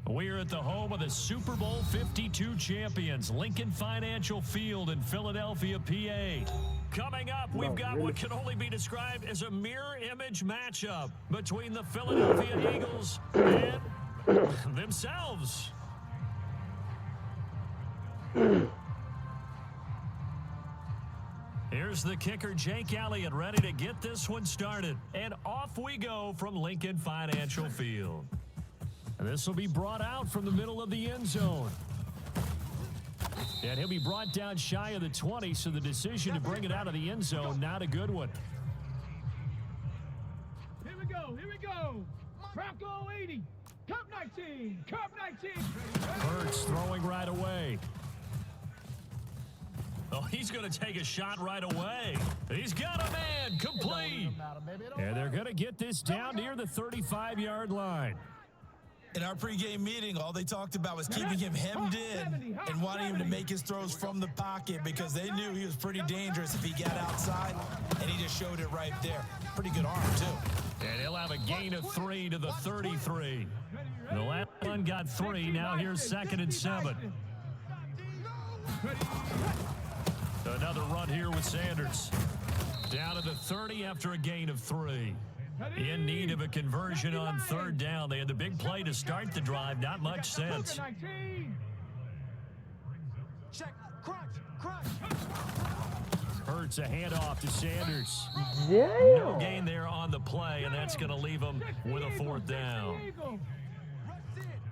We're at the home of the Super Bowl 52 champions, Lincoln Financial Field in Philadelphia, PA. Coming up, we've got what can only be described as a mirror image matchup between the Philadelphia Eagles and themselves. Here's the kicker, Jake Elliott, ready to get this one started. And off we go from Lincoln Financial Field. And this will be brought out from the middle of the end zone. And he'll be brought down shy of the 20, so the decision to bring it out of the end zone, not a good one. Here we go. Bronco 80, Cup 19, Cup 19. Hurts throwing right away. Oh, he's going to take a shot right away. He's got a man, complete. And they're going to get this down near the 35-yard line. In our pregame meeting, all they talked about was keeping him hemmed in and wanting him to make his throws from the pocket because they knew he was pretty dangerous if he got outside, and he just showed it right there. Pretty good arm, too. And he'll have a gain of 3 to the 33. The last one got 3. Now here's 2nd and 7. Another run here with Sanders. Down to the 30 after a gain of 3. In need of a conversion on 3rd down. They had the big play to start the drive. Not much sense. Hurts a handoff to Sanders. No gain there on the play, and that's going to leave him with a 4th down.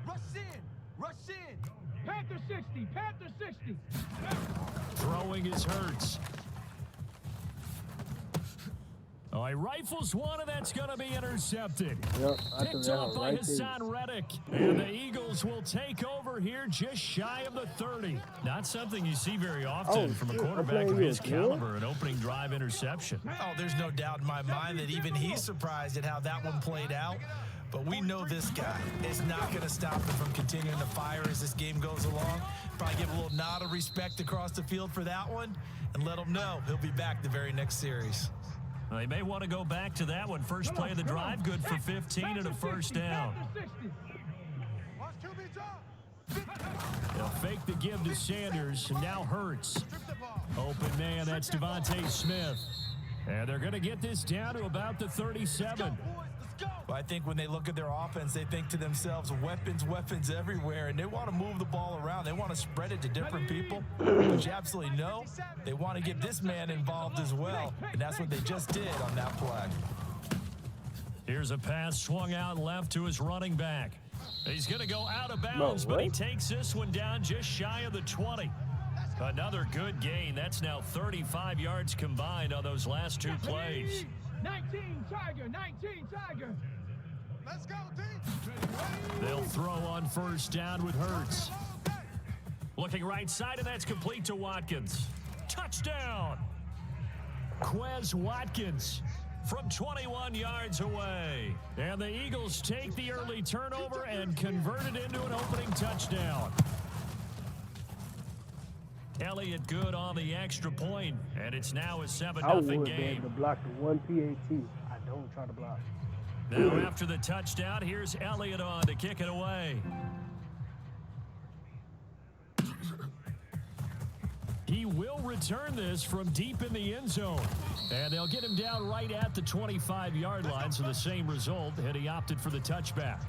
Rush in. Panther 60. Throwing is Hurts. Oh, he rifles one, and that's going to be intercepted. Picked off by Hassan Reddick. And the Eagles will take over here just shy of the 30. Not something you see very often from a quarterback of his caliber, an opening drive interception. Oh, there's no doubt in my mind that even he's surprised at how that one played out. But we know this guy is not going to stop him from continuing to fire as this game goes along. Probably give a little nod of respect across the field for that one and let him know he'll be back the very next series. They may want to go back to that one. First play of the drive, good for 15 and a 1st down. They'll fake the give to Sanders, and now Hurts. Open man, that's Devontae Smith. And they're going to get this down to about the 37. Well, I think when they look at their offense, they think to themselves, weapons everywhere, and they want to move the ball around. They want to spread it to different people, but you absolutely know they want to get this man involved as well, and that's what they just did on that play. Here's a pass swung out left to his running back. He's going to go out of bounds, but he takes this one down just shy of the 20. Another good gain. That's now 35 yards combined on those last 2 plays. 19 Tiger. Let's go, D. They'll throw on 1st down with Hurts. Looking right side, and that's complete to Watkins. Touchdown! Quez Watkins from 21 yards away. And the Eagles take the early turnover and convert it into an opening touchdown. Elliott good on the extra point, and it's now a 7-0 game. I would be able to block the 1 PAT. I don't try to block. Now after the touchdown, here's Elliott on to kick it away. He will return this from deep in the end zone. And they'll get him down right at the 25-yard line, so the same result, and he opted for the touchback.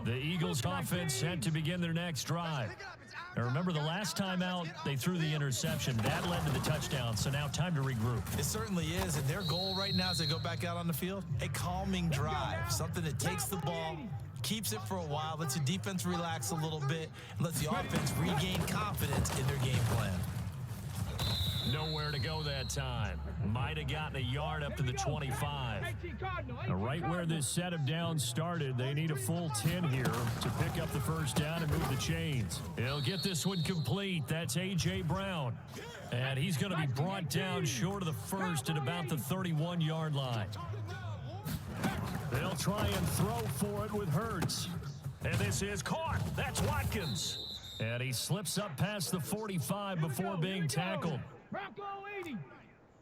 The Eagles offense set to begin their next drive. Now remember, the last time out, they threw the interception. That led to the touchdown, so now time to regroup. It certainly is, and their goal right now as they go back out on the field, a calming drive, something that takes the ball, keeps it for a while, lets the defense relax a little bit, and lets the offense regain confidence in their game plan. Nowhere to go that time. Might have gotten a yard up to the 25. Now, right where this set of downs started, they need a full 10 here to pick up the 1st down and move the chains. He'll get this one complete. That's A.J. Brown. And he's going to be brought down short of the 1st at about the 31-yard line. They'll try and throw for it with Hurts. And this is caught. That's Watkins. And he slips up past the 45 before being tackled. Bronco 80.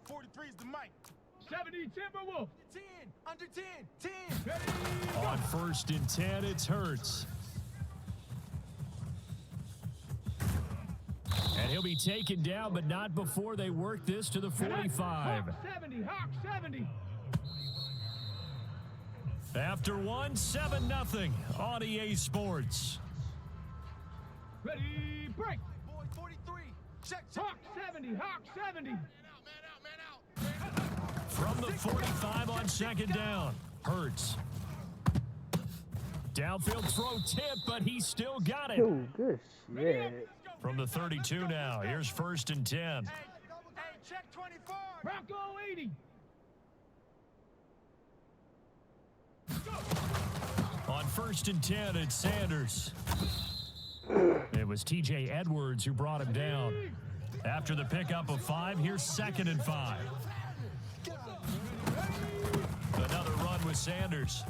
43 is the mic. 70 Timberwolves. 10, under 10, 10. Ready, go. On 1st and 10, it's Hurts. And he'll be taken down, but not before they work this to the 45. Hawk 70, Hawk 70. After one, 7-0 on EA Sports. Ready, break. Boy, 43. Check, check. Hawk 70, Hawk 70. Man out. From the 45 on 2nd down, Hurts. Downfield throw tip, but he still got it. Yo, good shit. From the 32 now, here's 1st and 10. Hey, check 24. Bronco 80. On 1st and 10, it's Sanders. It was TJ Edwards who brought him down. After the pickup of 5, here's 2nd and 5. Another run with Sanders.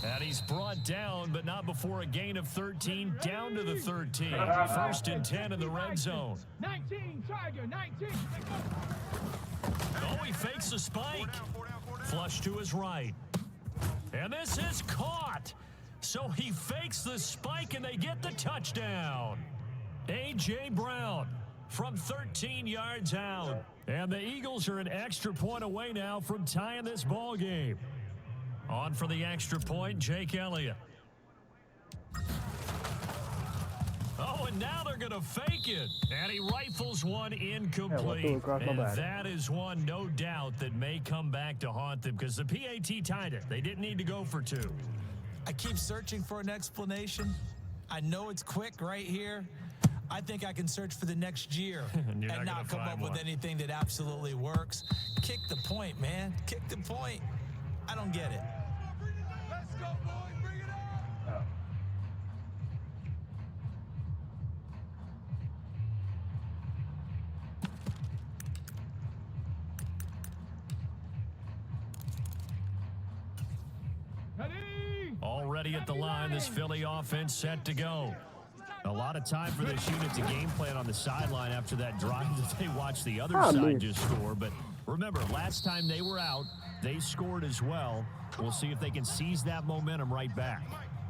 And he's brought down, but not before a gain of 13, down to the 13. 1st and 10 in the red zone. 19, Tiger, 19. Oh, he fakes a spike. Flush to his right. And this is caught. So he fakes the spike, and they get the touchdown. A.J. Brown from 13 yards out. And the Eagles are an extra point away now from tying this ball game. On for the extra point, Jake Elliott. Oh, and now they're going to fake it. And he rifles one incomplete. And that is one, no doubt, that may come back to haunt them because the PAT tied it. They didn't need to go for 2. I keep searching for an explanation. I know it's quick right here. I think I can search for the next year and not come up with anything that absolutely works. Kick the point, man. Kick the point. I don't get it. Let's go, boy. Bring it up. Ready. Already at the line, this Philly offense set to go. A lot of time for this unit to game plan on the sideline after that drive that they watched the other side just score. But remember, last time they were out, they scored as well. We'll see if they can seize that momentum right back.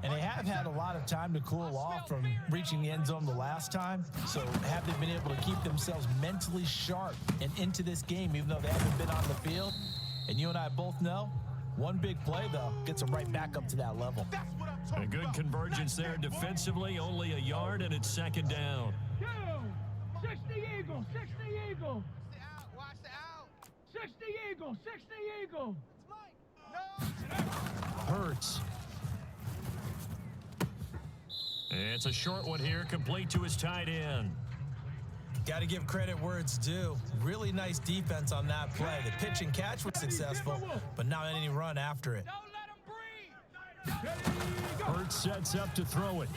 And they have had a lot of time to cool off from reaching the end zone the last time. So have they been able to keep themselves mentally sharp and into this game, even though they haven't been on the field? And you and I both know, one big play, though, gets them right back up to that level. A good convergence there defensively, only a yard, and it's 2nd down. 60 Eagles, 60 Eagles. Watch the out. 60 Eagles, 60 Eagles. Hurts. It's a short one here, complete to his tight end. Got to give credit where it's due. Really nice defense on that play. The pitch and catch was successful, but not any run after it. Don't let him breathe. Hurts sets up to throw it.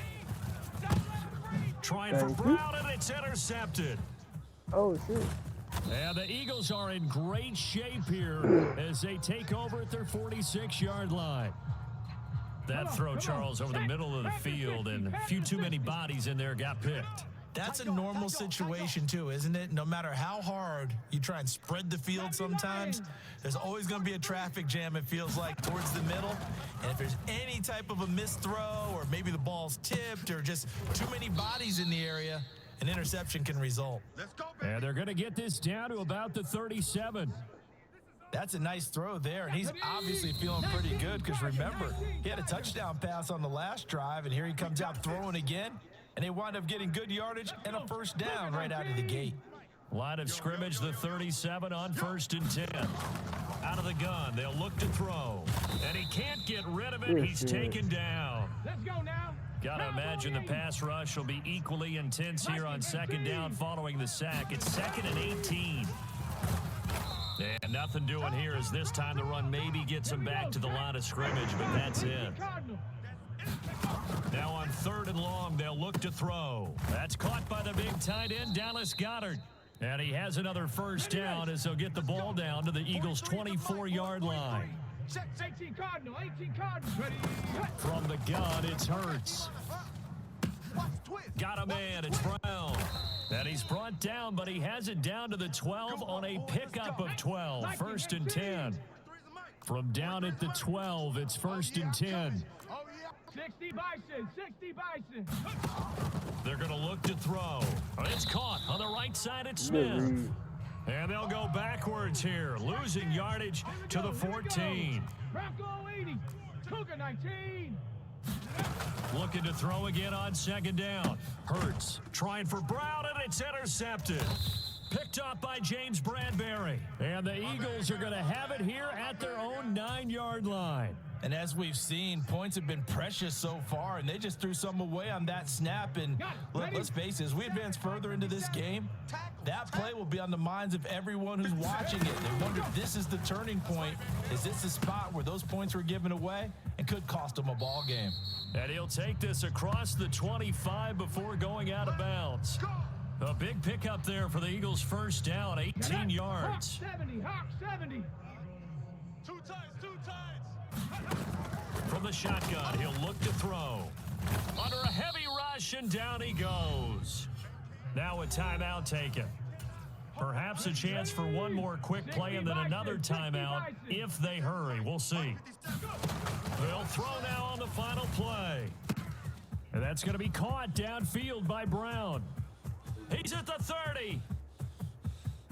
Trying for Brown, and it's intercepted. Oh, shit. And the Eagles are in great shape here as they take over at their 46-yard line. That throw, Charles, over the middle of the field, and a few too many bodies in there got picked. That's a normal situation, too, isn't it? No matter how hard you try and spread the field sometimes, there's always going to be a traffic jam, it feels like, towards the middle. And if there's any type of a missed throw or maybe the ball's tipped or just too many bodies in the area, an interception can result. And they're going to get this down to about the 37. That's a nice throw there, and he's obviously feeling pretty good because, remember, he had a touchdown pass on the last drive, and here he comes out throwing again. And they wind up getting good yardage and a 1st down right out of the gate. Line of scrimmage, the 37 on 1st and 10. Out of the gun, they'll look to throw. And he can't get rid of it. He's taken down. Let's go now. Got to imagine the pass rush will be equally intense here on 2nd down following the sack. It's 2nd and 18. And nothing doing here as this time the run maybe gets him back to the line of scrimmage, but that's it. Now on 3rd and long, they'll look to throw. That's caught by the big tight end, Dallas Goedert. And he has another 1st down as they'll get the ball down to the Eagles' 24-yard line. 18 Cardinal, 18 Cardinal. Ready. From the gun, it's Hurts. Got a man. It's Brown. And he's brought down, but he has it down to the 12 on a pickup of 12. 1st and 10. From down at the 12, it's 1st and 10. 60 Bison, 60 Bison. They're going to look to throw. It's caught on the right side. It's Smith. And they'll go backwards here, losing yardage to the 14. Bronco 80, Cougar 19. Looking to throw again on 2nd down. Hurts trying for Brown, and it's intercepted. Picked up by James Bradbury. And the Eagles are going to have it here at their own 9-yard line. And as we've seen, points have been precious so far, and they just threw some away on that snap. And look, let's face it, as we advance further into this game, that play will be on the minds of everyone who's watching it. They wonder if this is the turning point. Is this the spot where those points were given away and could cost them a ball game? And he'll take this across the 25 before going out of bounds. A big pickup there for the Eagles' 1st down, 18 yards. Hawk 70, Hawk 70. Two times. From the shotgun, he'll look to throw. Under a heavy rush, and down he goes. Now a timeout taken. Perhaps a chance for one more quick play and then another timeout if they hurry. We'll see. They'll throw now on the final play. And that's going to be caught downfield by Brown. He's at the 30.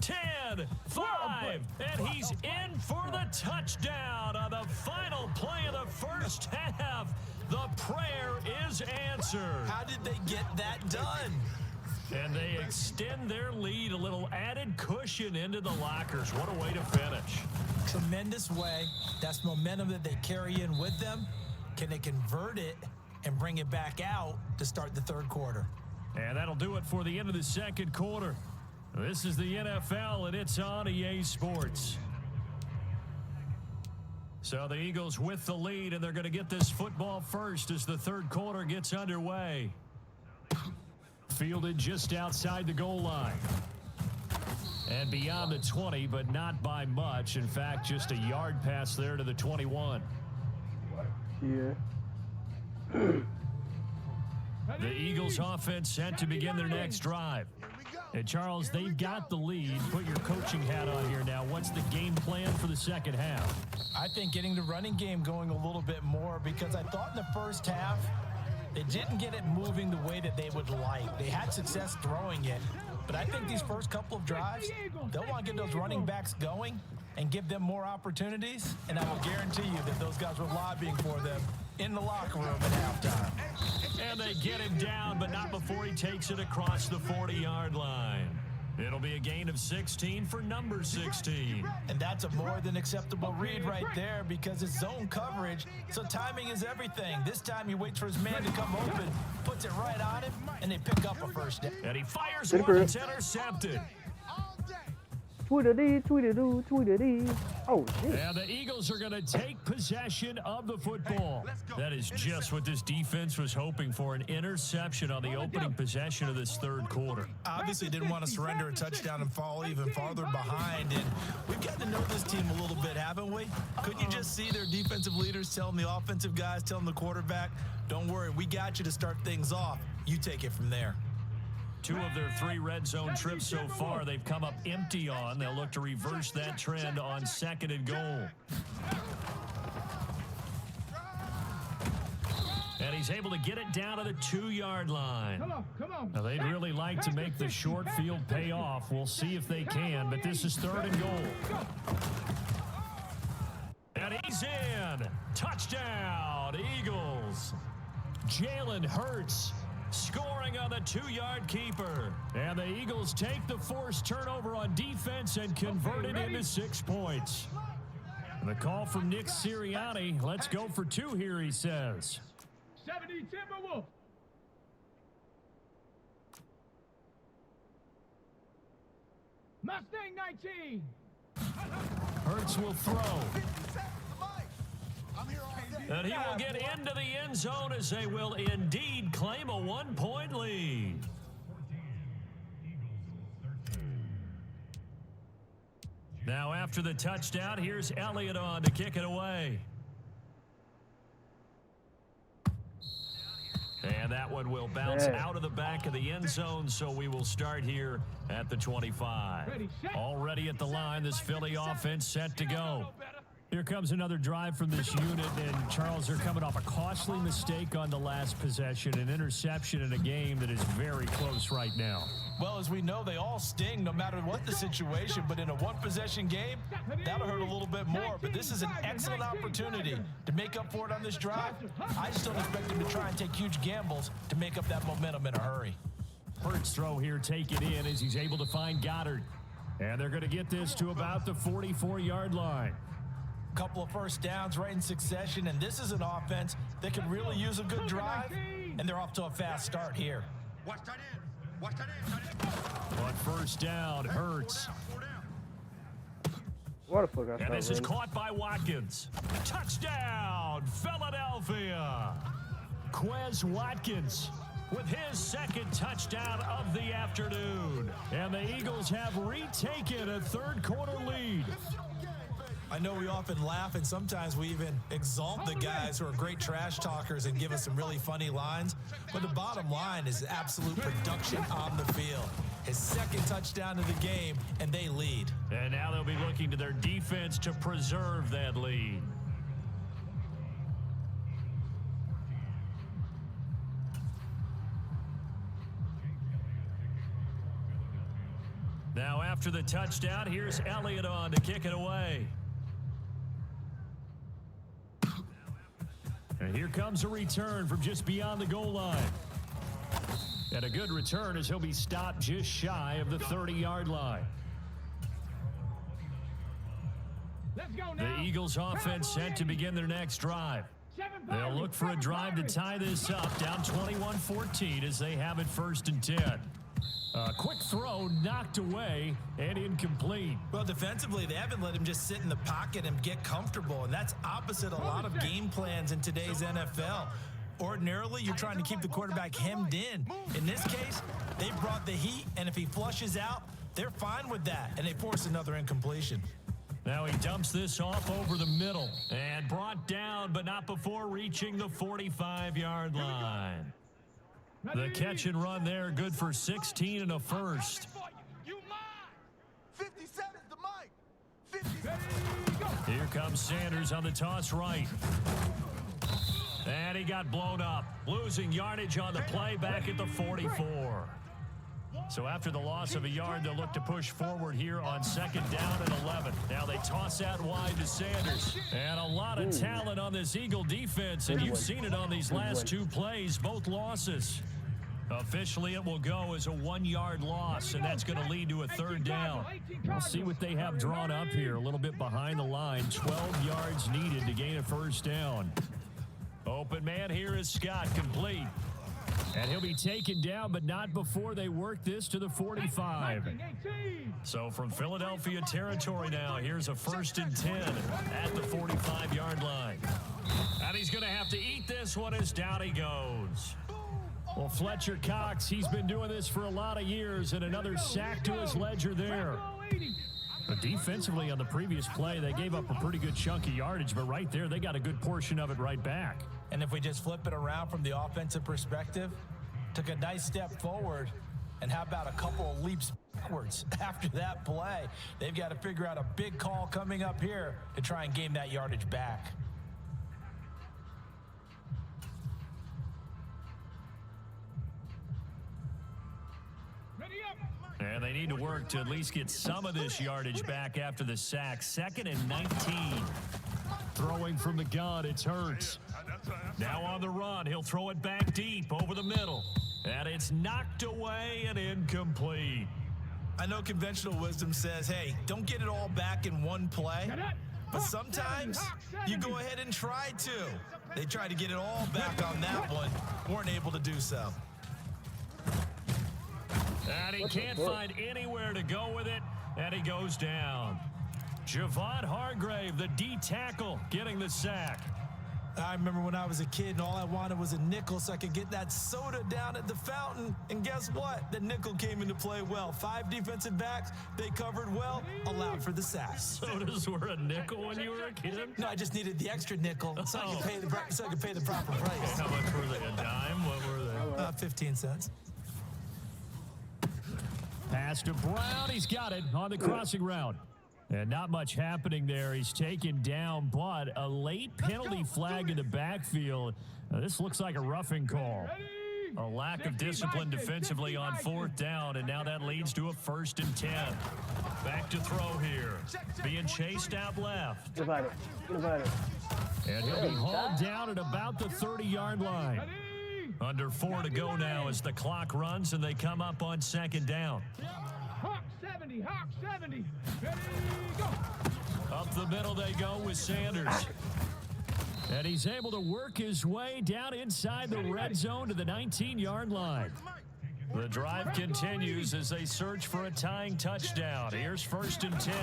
10, 5, and he's in for the touchdown on the final play of the 1st half. The prayer is answered. How did they get that done? And they extend their lead, a little added cushion into the lockers. What a way to finish. Tremendous way. That's momentum that they carry in with them. Can they convert it and bring it back out to start the 3rd quarter? And that'll do it for the end of the 2nd quarter. This is the NFL, and it's on EA Sports. So the Eagles with the lead, and they're going to get this football first as the 3rd quarter gets underway. Fielded just outside the goal line. And beyond the 20, but not by much. In fact, just a yard pass there to the 21. Yeah. The Eagles offense set to begin their next drive. And Charles, they've got the lead. Put your coaching hat on here now. What's the game plan for the 2nd half? I think getting the running game going a little bit more, because I thought in the 1st half they didn't get it moving the way that they would like. They had success throwing it, but I think these first couple of drives, they'll want to get those running backs going and give them more opportunities, and I will guarantee you that those guys were lobbying for them in the locker room at halftime. And they get him down, but not before he takes it across the 40-yard line. It'll be a gain of 16 for number 16. And that's a more than acceptable read right there, because it's zone coverage, so timing is everything. This time he waits for his man to come open, puts it right on him, and they pick up a 1st down. And he fires one that's intercepted. Tweedledee, tweedledoo, tweedledee. Oh, shit. And the Eagles are going to take possession of the football. That is just what this defense was hoping for, an interception on the opening possession of this 3rd quarter. Obviously didn't want to surrender a touchdown and fall even farther behind, and we've gotten to know this team a little bit, haven't we? Couldn't you just see their defensive leaders telling the offensive guys, telling the quarterback, don't worry, we got you to start things off. You take it from there. 2 of their 3 red zone trips so far, they've come up empty on. They'll look to reverse that trend on 2nd and goal. And he's able to get it down to the 2-yard line. Come on. Now, they'd really like to make the short field pay off. We'll see if they can, but this is 3rd and goal. And he's in. Touchdown, Eagles. Jalen Hurts scoring on the 2-yard keeper. And the Eagles take the forced turnover on defense and convert it into 6 points. And the call from Nick Sirianni. Let's go for 2 here, he says. 70 Timberwolves. Mustang 19. Hurts will throw. And he will get into the end zone as they will indeed claim a 1-point lead. Now after the touchdown, here's Elliott on to kick it away. And that one will bounce out of the back of the end zone, so we will start here at the 25. Already at the line, this Philly offense set to go. Here comes another drive from this unit, and Charles, they're coming off a costly mistake on the last possession, an interception in a game that is very close right now. Well, as we know, they all sting no matter what the situation, but in a one-possession game, that'll hurt a little bit more. But this is an excellent opportunity to make up for it on this drive. I just don't expect him to try and take huge gambles to make up that momentum in a hurry. Hurts throw here taken in as he's able to find Goddard. And they're going to get this to about the 44-yard line. Couple of first downs right in succession, and this is an offense that could really use a good drive, and they're off to a fast start here. But first down, Hurts. What the fuck? And this is caught by Watkins. Touchdown, Philadelphia. Quez Watkins with his second touchdown of the afternoon. And the Eagles have retaken a third-quarter lead. I know we often laugh, and sometimes we even exalt the guys who are great trash talkers and give us some really funny lines. But the bottom line is absolute production on the field. His second touchdown of the game, and they lead. And now they'll be looking to their defense to preserve that lead. Now after the touchdown, here's Elliott on to kick it away. And here comes a return from just beyond the goal line. And a good return as he'll be stopped just shy of the 30-yard line. The Eagles offense set to begin their next drive. They'll look for a drive to tie this up, down 21-14 as they have it 1st and 10. A quick throw knocked away and incomplete. Well, defensively, they haven't let him just sit in the pocket and get comfortable, and that's opposite a lot of game plans in today's NFL. Ordinarily, you're trying to keep the quarterback hemmed in. In this case, they brought the heat, and if he flushes out, they're fine with that, and they force another incompletion. Now he dumps this off over the middle and brought down, but not before reaching the 45-yard line. The catch and run there, good for 16 and a first. 57 is the mic. Here comes Sanders on the toss right. And he got blown up, losing yardage on the play back at the 44. So after the loss of a yard, they'll look to push forward here on 2nd down and 11. Now they toss out wide to Sanders. And a lot of talent on this Eagle defense, and you've seen it on these last 2 plays, both losses. Officially, it will go as a 1-yard loss, and that's going to lead to a 3rd down. We'll see what they have drawn up here, a little bit behind the line. 12 yards needed to gain a 1st down. Open man here is Scott, complete. And he'll be taken down, but not before they work this to the 45. So from Philadelphia territory now, here's a 1st and 10 at the 45-yard line. And he's going to have to eat this one as down he goes. Well, Fletcher Cox, he's been doing this for a lot of years, and another sack to his ledger there. But defensively on the previous play, they gave up a pretty good chunk of yardage, but right there, they got a good portion of it right back. And if we just flip it around from the offensive perspective, took a nice step forward, and how about a couple of leaps backwards after that play? They've got to figure out a big call coming up here to try and gain that yardage back. And they need to work to at least get some of this yardage back after the sack. 2nd and 19. Throwing from the gun, it's Hurts. Now on the run, he'll throw it back deep over the middle. And it's knocked away and incomplete. I know conventional wisdom says, hey, don't get it all back in one play. But sometimes you go ahead and try to. They tried to get it all back on that one. Weren't able to do so. And he can't find anywhere to go with it, and he goes down. Javon Hargrave, the D tackle, getting the sack. I remember when I was a kid and all I wanted was a nickel so I could get that soda down at the fountain. And guess what? The nickel came into play well. 5 defensive backs, they covered well, allowed for the sack. Sodas were a nickel when you were a kid? No, I just needed the extra nickel so I could pay the proper price. How much were they, a dime? What were 15 cents. Pass to Brown. He's got it on the crossing route. And not much happening there. He's taken down, but a late penalty flag in the backfield. This looks like a roughing call. A lack of discipline defensively on 4th down, and now that leads to a 1st and 10. Back to throw here. Being chased out left. Get about it. Get about it. And he'll be hauled down at about the 30-yard line. Under 4 to go now as the clock runs, and they come up on 2nd down. Hawk 70, Hawk 70. Ready, go. Up the middle they go with Sanders. And he's able to work his way down inside the red zone to the 19-yard line. The drive continues as they search for a tying touchdown. Here's 1st and 10.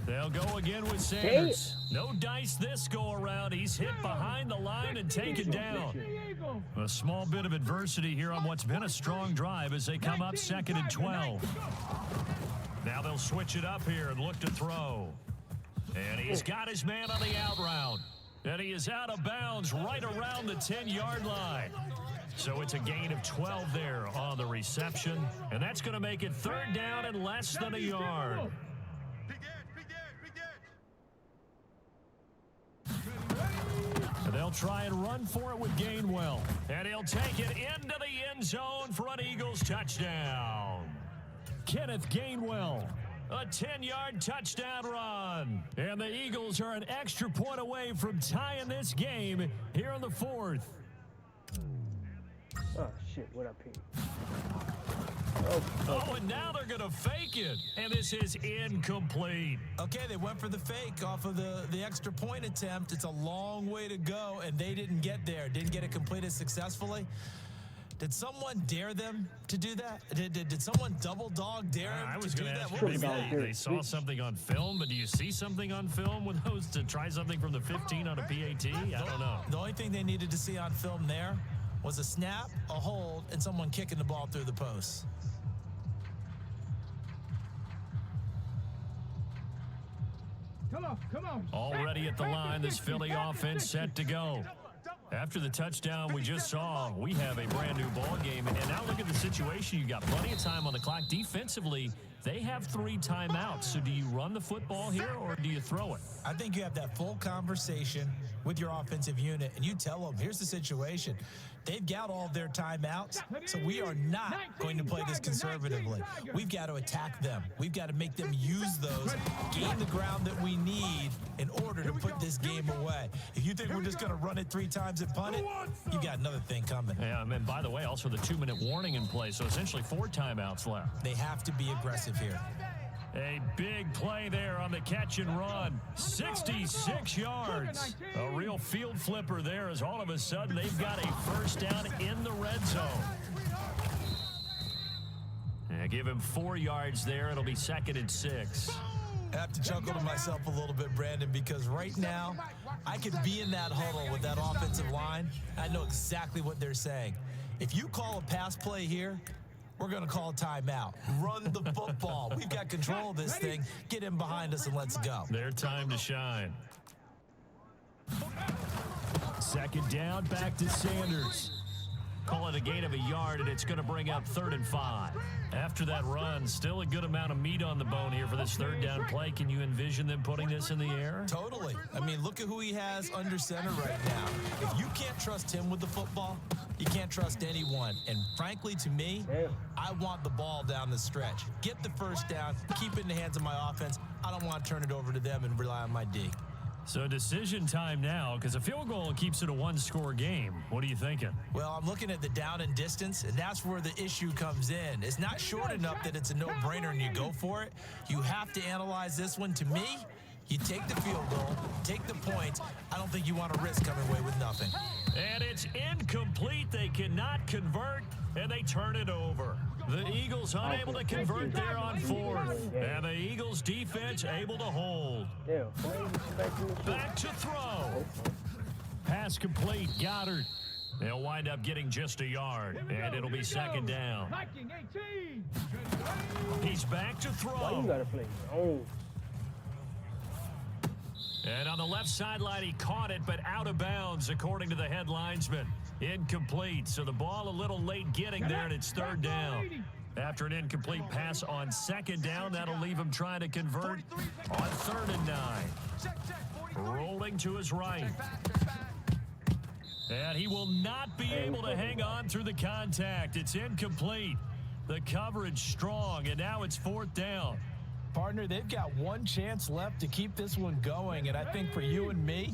They'll go again with Sanders. No dice this go around. He's hit behind the line and taken down. A small bit of adversity here on what's been a strong drive as they come up 2nd and 12. Now they'll switch it up here and look to throw. And he's got his man on the out route. And he is out of bounds right around the 10-yard line. So it's a gain of 12 there on the reception. And that's going to make it 3rd down and less than a yard. And they'll try and run for it with Gainwell. And he'll take it into the end zone for an Eagles touchdown. Kenneth Gainwell. A 10-yard touchdown run. And the Eagles are an extra point away from tying this game here in the 4th. Oh, shit. What up here? Oh, and now they're going to fake it. And this is incomplete. Okay, they went for the fake off of the extra point attempt. It's a long way to go, and they didn't get there. Didn't get it completed successfully. Did someone dare them to do that? Did someone double dog dare them to do that? I was going to ask you, maybe they saw something on film, but do you see something on film with those to try something from the 15 on a PAT? I don't know. The only thing they needed to see on film there was a snap, a hold, and someone kicking the ball through the post. Come on. Already at the line, this Philly offense set to go. After the touchdown we just saw, we have a brand new ball game. And now look at the situation. You got plenty of time on the clock. Defensively, they have 3 timeouts. So do you run the football here or do you throw it? I think you have that full conversation with your offensive unit, and you tell them, here's the situation. They've got all their timeouts, so we are not going to play this conservatively. We've got to attack them. We've got to make them use those, gain the ground that we need in order to put this game away. If you think we're just going to run it 3 times and punt it, you got another thing coming. Yeah, and by the way, also the 2-minute warning in play, so essentially 4 timeouts left. They have to be aggressive here. A big play there on the catch and run. 66 yards. A real field flipper there as all of a sudden they've got a 1st down in the red zone. And give him 4 yards there. It'll be 2nd and 6. I have to chuckle to myself a little bit, Brandon, because right now I could be in that huddle with that offensive line. I know exactly what they're saying. If you call a pass play here, we're going to call a timeout. Run the football. We've got control of this thing. Get in behind us and let's go. Their time to shine. 2nd down, back to Sanders. Call it a gain of a yard, and it's going to bring up 3rd and 5. After that run, still a good amount of meat on the bone here for this 3rd down play. Can you envision them putting this in the air? Totally. I mean, look at who he has under center right now. If you can't trust him with the football, you can't trust anyone. And frankly, to me, I want the ball down the stretch. Get the 1st down, keep it in the hands of my offense. I don't want to turn it over to them and rely on my D. So decision time now, because a field goal keeps it a 1-score game. What are you thinking? Well, I'm looking at the down and distance, and that's where the issue comes in. It's not short enough that it's a no-brainer and you go for it. You have to analyze this one. To me, you take the field goal, take the points. I don't think you want to risk coming away with nothing. And it's incomplete. They cannot convert, and they turn it over. The Eagles unable to convert there on 4th. And the Eagles defense able to hold. Back to throw. Pass complete. Goddard. They'll wind up getting just a yard, and it'll be 2nd down. He's back to throw. Why you gotta play? Oh. And on the left sideline, he caught it, but out of bounds, according to the head linesman. Incomplete, so the ball a little late getting there, and it's third down. After an incomplete pass on second down, that'll leave him trying to convert on 3rd and 9. Rolling to his right. And he will not be able to hang on through the contact. It's incomplete. The coverage strong, and now it's 4th down. Partner, they've got one chance left to keep this one going, and I think for you and me,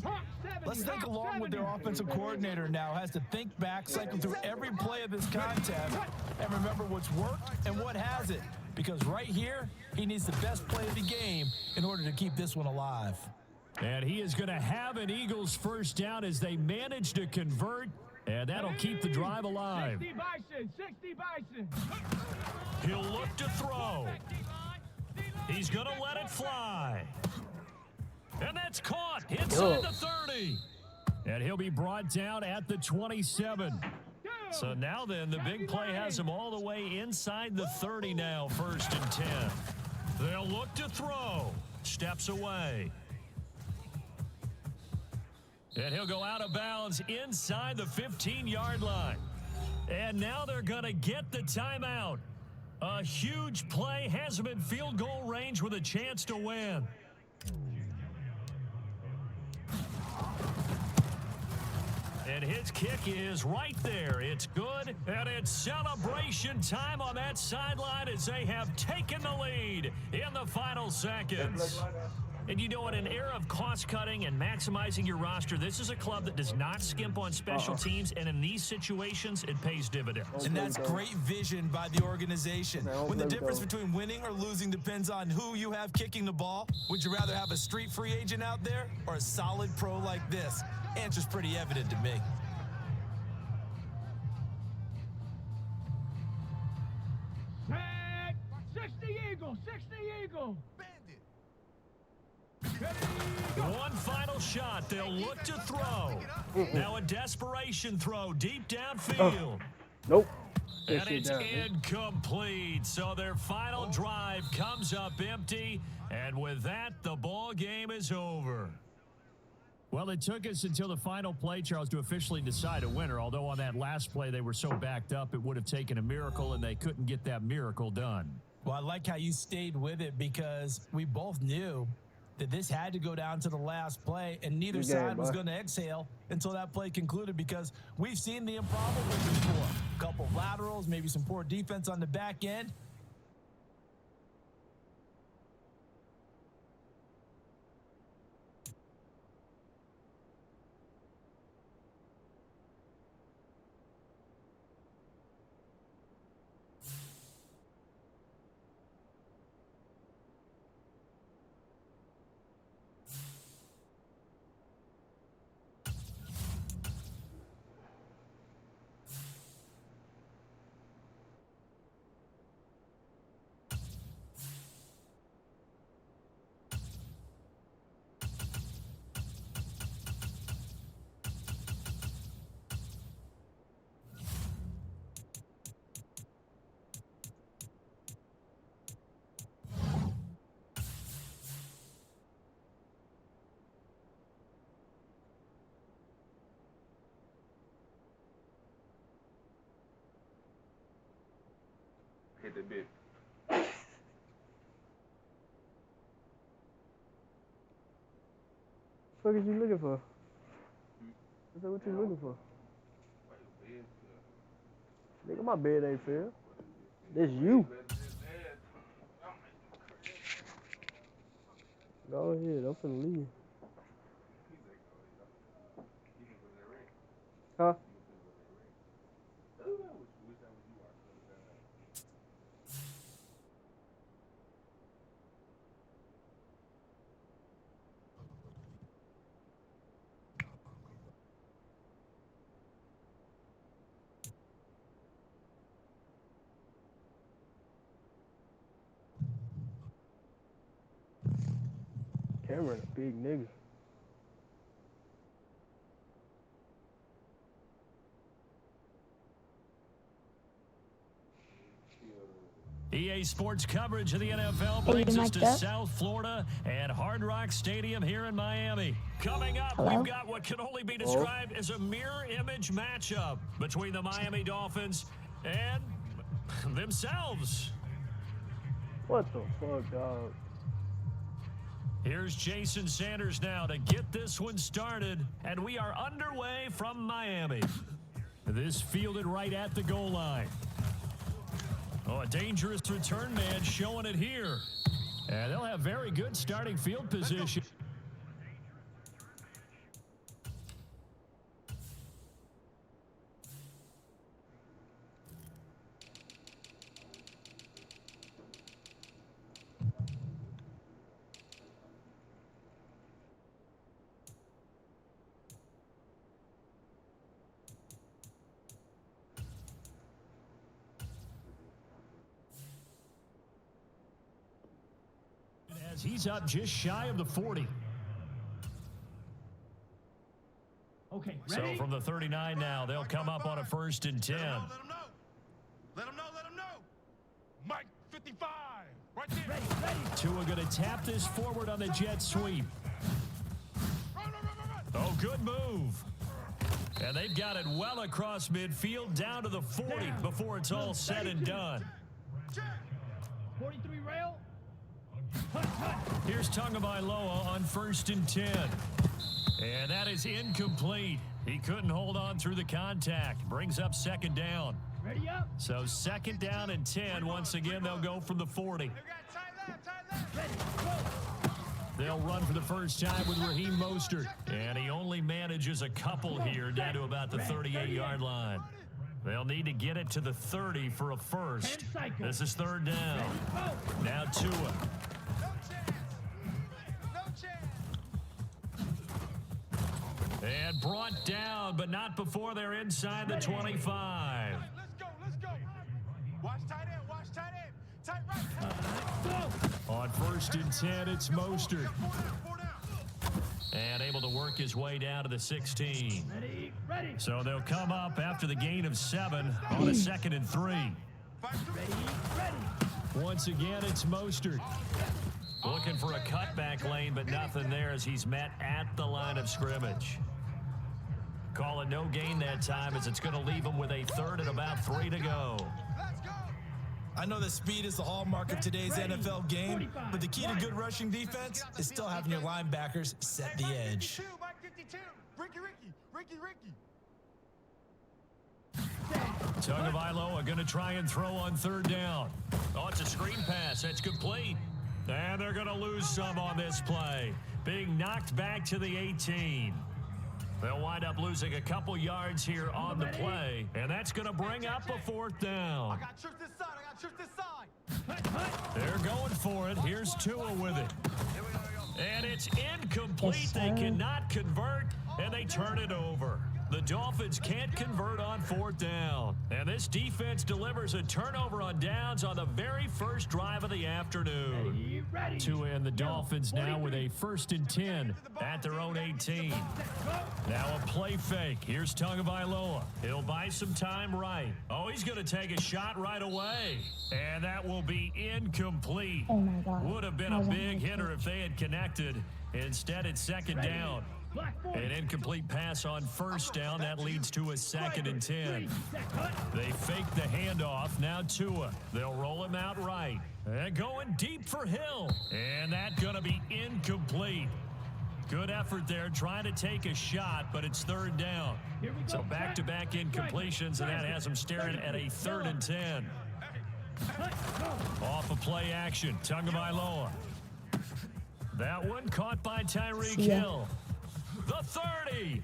let's think along with their offensive coordinator now has to think back, cycle through every play of this contest, and remember what's worked and what hasn't. Because right here, he needs the best play of the game in order to keep this one alive. And he is going to have an Eagles first down as they manage to convert, and that'll keep the drive alive. 60 Bison, 60 Bison. He'll look to throw. He's going to let it fly. And that's caught inside the 30. And he'll be brought down at the 27. So now then, the big play has him all the way inside the 30 now, 1st and 10. They'll look to throw. Steps away. And he'll go out of bounds inside the 15-yard line. And now they're going to get the timeout. A huge play has him in field goal range with a chance to win. And his kick is right there. It's good, and it's celebration time on that sideline as they have taken the lead in the final seconds. And you know, in an era of cost-cutting and maximizing your roster, this is a club that does not skimp on special teams, and in these situations, it pays dividends. And that's great vision by the organization. When the difference between winning or losing depends on who you have kicking the ball, would you rather have a street free agent out there or a solid pro like this? Answer's pretty evident to me. Set. 60 Eagle, 60 Eagle. One final shot. They'll look to throw. Now a desperation throw deep downfield. Nope. And it's incomplete. So their final drive comes up empty. And with that, the ball game is over. Well, it took us until the final play, Charles, to officially decide a winner. Although on that last play, they were so backed up, it would have taken a miracle, and they couldn't get that miracle done. Well, I like how you stayed with it because we both knew that this had to go down to the last play, and neither side was going to exhale until that play concluded because we've seen the improbable before. A couple of laterals, maybe some poor defense on the back end. Hit the bit. What are you looking for? I said, what you looking for? Nigga, my bed ain't fair. That's you. Go ahead, I'm finna leave. Huh? Cameron, a big nigga. EA Sports coverage of the NFL Hey, brings you us to mic'd up? South Florida and Hard Rock Stadium here in Miami. Coming up, Hello? we've got what can only be described as a mirror image matchup between the Miami Dolphins and themselves. What the fuck, dog? Here's Jason Sanders now to get this one started, and we are underway from Miami. This fielded right at the goal line. Oh, a dangerous return man showing it here. And they'll have very good starting field position. As he's up just shy of the 40. Okay, So ready? from the 39 now, they'll come up on a 1st and 10. Let him know. Let him know. Let him know. Mike 55. Right there. Ready, ready. Tua going to tap this forward on the jet sweep. Run. Oh, good move. And they've got it well across midfield down to the 40 before it's all said and done. Check. 43 rail. Here's Tagovailoa on 1st and 10. And that is incomplete. He couldn't hold on through the contact. Brings up 2nd down. Ready up. So 2nd down and 10. Once again, they'll go from the 40. You got tight left. Ready, go. They'll run for the first time with Raheem Mostert. And he only manages a couple here down to about the 38-yard line. They'll need to get it to the 30 for a first. This is 3rd down. Now Tua. No chance. No chance. And brought down, but not before they're inside the 25. Let's go. Watch tight end. Tight right. On 1st and 10, it's Mostert. 4 down. And able to work his way down to the 16. Ready, ready. So they'll come up after the gain of 7 on a 2nd and 3. Ready. Once again, it's Mostert. Looking for a cutback lane, but nothing there as he's met at the line of scrimmage. Call it no gain that time as it's going to leave him with a 3rd and about 3 to go. Let's go. I know that speed is the hallmark of today's NFL game, but the key to good rushing defense is still having your linebackers set the edge. Mike 52. Ricky. Tagovailoa going to try and throw on 3rd down. Oh, it's a screen pass. That's complete. And they're going to lose some on this play. Being knocked back to the 18. They'll wind up losing a couple yards here on the play. And that's going to bring up a 4th down. I got to trick this side. They're going for it. Here's Tua with it. Here we go. And it's incomplete. Yes, They sir. cannot convert, and they turn it over. The Dolphins can't convert on 4th down. And this defense delivers a turnover on downs on the very first drive of the afternoon. Ready. Tua and the Dolphins now with a 1st and 10 at their own 18. Now a play fake. Here's Tagovailoa. He'll buy some time right. Oh, he's going to take a shot right away. And that will be incomplete. Oh my God. Would have been a big hitter if they had connected. Instead, it's 2nd down. An incomplete pass on 1st down. That leads to a 2nd and 10. They fake the handoff. Now Tua. They'll roll him out right. And going deep for Hill. And that's going to be incomplete. Good effort there trying to take a shot, but it's 3rd down. So back-to-back incompletions, and that has them staring at a 3rd and 10. Off of play action. Tagovailoa. That one caught by Tyreek Hill. The 30,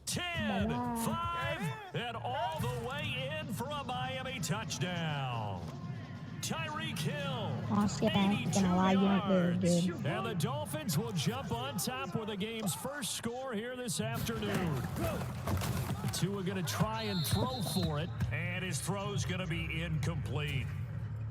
10, 5, and all the way in for a Miami touchdown. Tyreek Hill, Honestly, I ain't 82 gonna lie, you ain't very yards. good. And the Dolphins will jump on top with the game's first score here this afternoon. Tua going to try and throw for it, and his throw's going to be incomplete.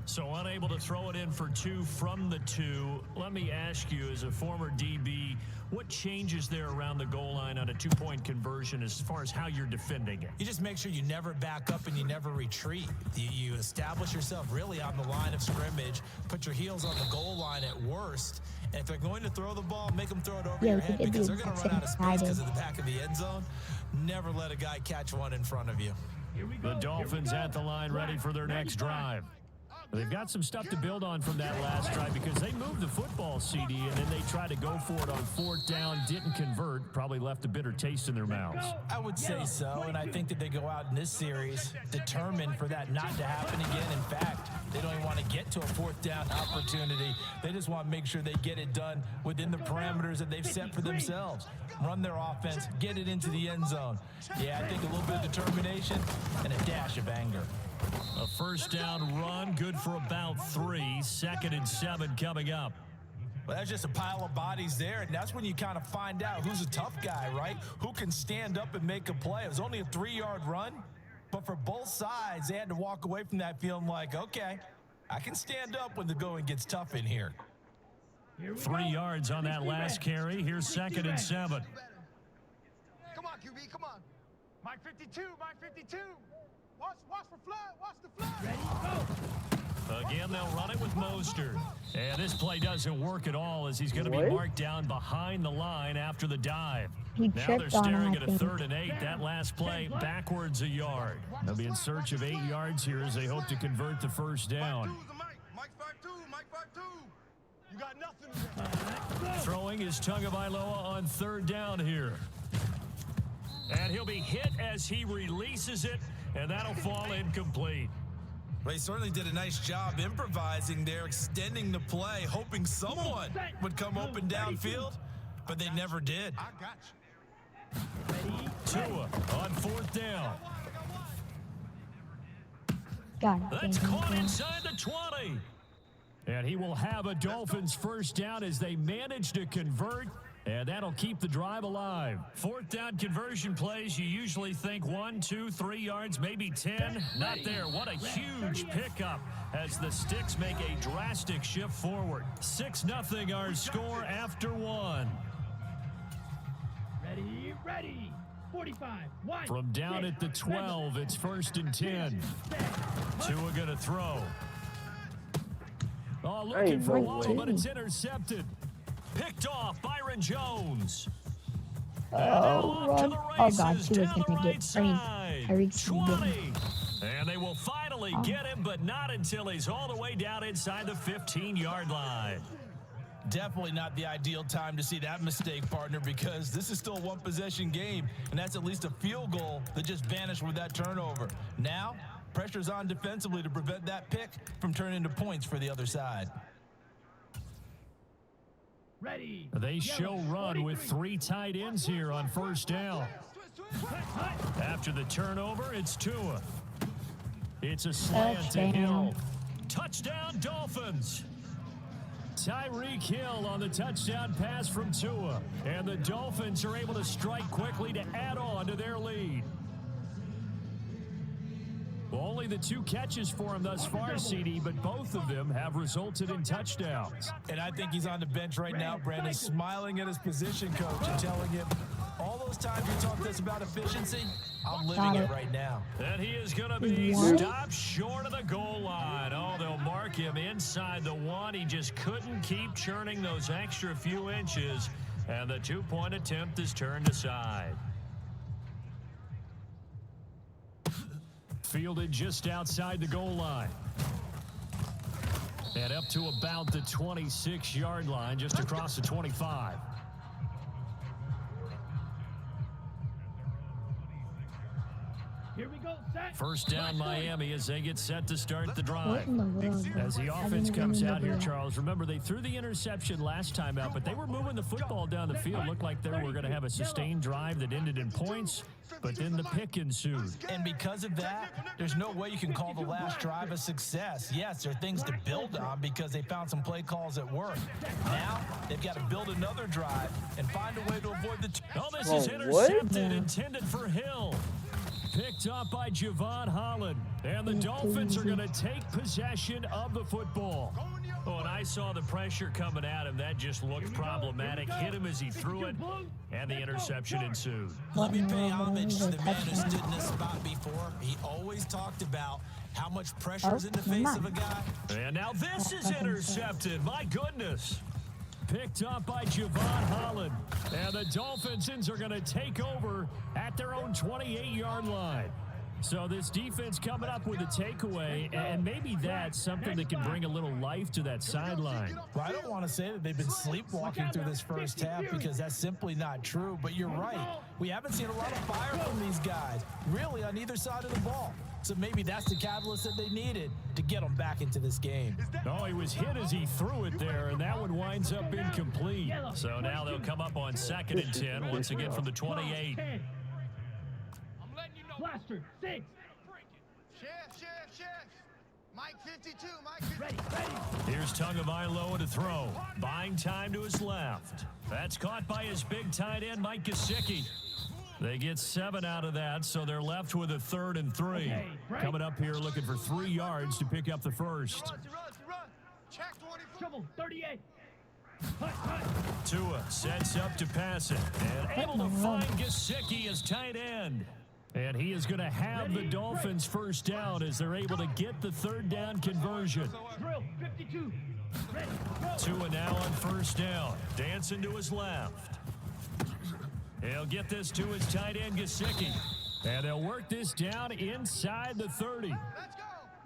So unable to throw it in for 2 from the 2. Let me ask you, as a former DB, what changes there around the goal line on a 2-point conversion as far as how you're defending it? You just make sure you never back up and you never retreat. You establish yourself really on the line of scrimmage, put your heels on the goal line at worst, and if they're going to throw the ball, make them throw it over your head because they're going to run out of space because of the back of the end zone. Never let a guy catch one in front of you. The Dolphins at the line ready for their next drive. They've got some stuff to build on from that last drive because they moved the football, CD, and then they tried to go for it on 4th down, didn't convert, probably left a bitter taste in their mouths. I would say so, and I think that they go out in this series determined for that not to happen again. In fact, they don't even want to get to a 4th down opportunity. They just want to make sure they get it done within the parameters that they've set for themselves. Run their offense, get it into the end zone. Yeah, I think a little bit of determination and a dash of anger. A 1st down run, good for about 3. 2nd and 7 coming up. Well, that's just a pile of bodies there, and that's when you kind of find out who's a tough guy, right? Who can stand up and make a play. It was only a 3-yard run, but for both sides, they had to walk away from that feeling like, okay, I can stand up when the going gets tough in here. 3 yards on that last carry. Here's 2nd and 7. Come on, QB, come on. Mike 52, Mike 52. Watch for flood, watch the flood. Again, they'll run it with Mostert. And this play doesn't work at all as he's going to be marked down behind the line after the dive. Now they're staring at a 3rd and 8. That last play backwards a yard. They'll be in search of 8 yards here as they hope to convert the 1st down. Mike 5-2, Mike 5-2. You got nothing. Throwing is Tagovailoa on 3rd down here. And he'll be hit as he releases it, and that'll fall incomplete. Well, he certainly did a nice job improvising there, extending the play, hoping someone would come open downfield, but they never did. I got you. Tua on 4th down. That's God, caught inside the 20. And he will have a Dolphins 1st down as they manage to convert. And that'll keep the drive alive. 4th down conversion plays, you usually think 1, 2, 3 yards, maybe 10. Not there. What a huge pickup as the Sticks make a drastic shift forward. 6-0 our score after 1. Ready. 45. From down at the 12, it's 1st and 10. Tua going to throw. Oh, looking for Waddle, but it's intercepted. Picked off Byron Jones. Oh, run. Oh, God, he was going to get framed. Tyreek's 20. And they will finally get him, but not until he's all the way down inside the 15-yard line. Definitely not the ideal time to see that mistake, partner, because this is still a one-possession game, and that's at least a field goal that just vanished with that turnover. Now, pressure's on defensively to prevent that pick from turning into points for the other side. Ready. They show run with 3 tight ends here on 1st down. After the turnover, it's Tua. It's a slant to Hill. Touchdown, Dolphins. Tyreek Hill on the touchdown pass from Tua. And the Dolphins are able to strike quickly to add on to their lead. Only the 2 catches for him thus far, CD, but both of them have resulted in touchdowns. And I think he's on the bench right now, Brandon, smiling at his position coach and telling him, all those times you talked to us about efficiency, I'm living it right now. And he is going to be stopped short of the goal line. Oh, they'll mark him inside the 1. He just couldn't keep churning those extra few inches, and the 2-point attempt is turned aside. Fielded just outside the goal line. And up to about the 26-yard line, just across the 25. Here we go, set. 1st down Miami as they get set to start the drive. world? As the offense comes out here, Charles, remember they threw the interception last time out, but they were moving the football down the field. Looked like they were going to have a sustained drive that ended in points, but then the pick ensued. And because of that, there's no way you can call the last drive a success. Yes, there are things to build on because they found some play calls that work. Now, they've got to build another drive and find a way to avoid the... Oh, this is intercepted, intended for Hill. picked up by Javon Holland. And the Dolphins are going to take possession of the football. Oh, and I saw the pressure coming at him. That just looked problematic. Hit him as he threw it, and the interception ensued. Let me pay homage to the man who stood in this spot before. He always talked about how much pressure is in the face of a guy. And now this is intercepted. My goodness. Picked up by Javon Holland. And the Dolphins are going to take over at their own 28-yard line. So this defense coming up with a takeaway, and maybe that's something that can bring a little life to that sideline. Well, I don't want to say that they've been sleepwalking through this first half because that's simply not true, but you're right. We haven't seen a lot of fire from these guys, really, on either side of the ball. So maybe that's the catalyst that they needed to get them back into this game. Oh, he was hit as he threw it there, and that one winds up incomplete. So now they'll come up on 2nd and 10, once again from the 28. Blaster, 6. Chef. Mike 52, Mike 52. Ready. Here's Tagovailoa to throw. Buying time to his left. That's caught by his big tight end, Mike Gesicki. They get 7 out of that, so they're left with a 3rd and 3. Coming up here looking for 3 yards to pick up the first. Run. Check 24. Trouble, 38. Tua sets up to pass it, and able to find Gesicki as tight end. And he is going to have the Dolphins first down as they're able to get the 3rd down conversion. Drill, 52. Ready, go. Tua now on 1st down. Dancing to his left. He'll get this to his tight end, Gesicki. And they'll work this down inside the 30. Let's go.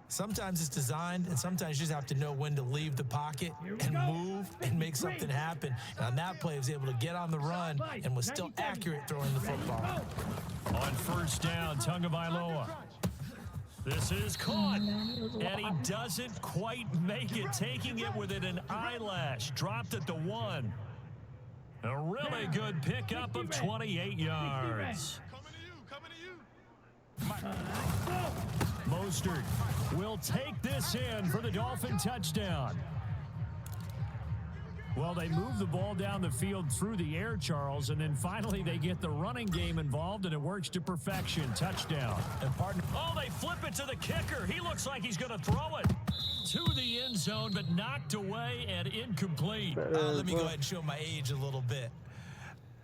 Sometimes it's designed, and sometimes you just have to know when to leave the pocket and move and make something happen. And on that play, he was able to get on the run and was still accurate throwing the football. On 1st down, Tagovailoa. This is caught, and he doesn't quite make it, taking it within an eyelash. Dropped at the 1. A really good pickup of 28 yards. Coming to you. Mostert will take this in for the Dolphin touchdown. Well, they move the ball down the field through the air, Charles, and then finally they get the running game involved, and it works to perfection. Touchdown. And partner, oh, they flip it to the kicker. He looks like he's going to throw it to the end zone, but knocked away and incomplete. let me go ahead and show my age a little bit.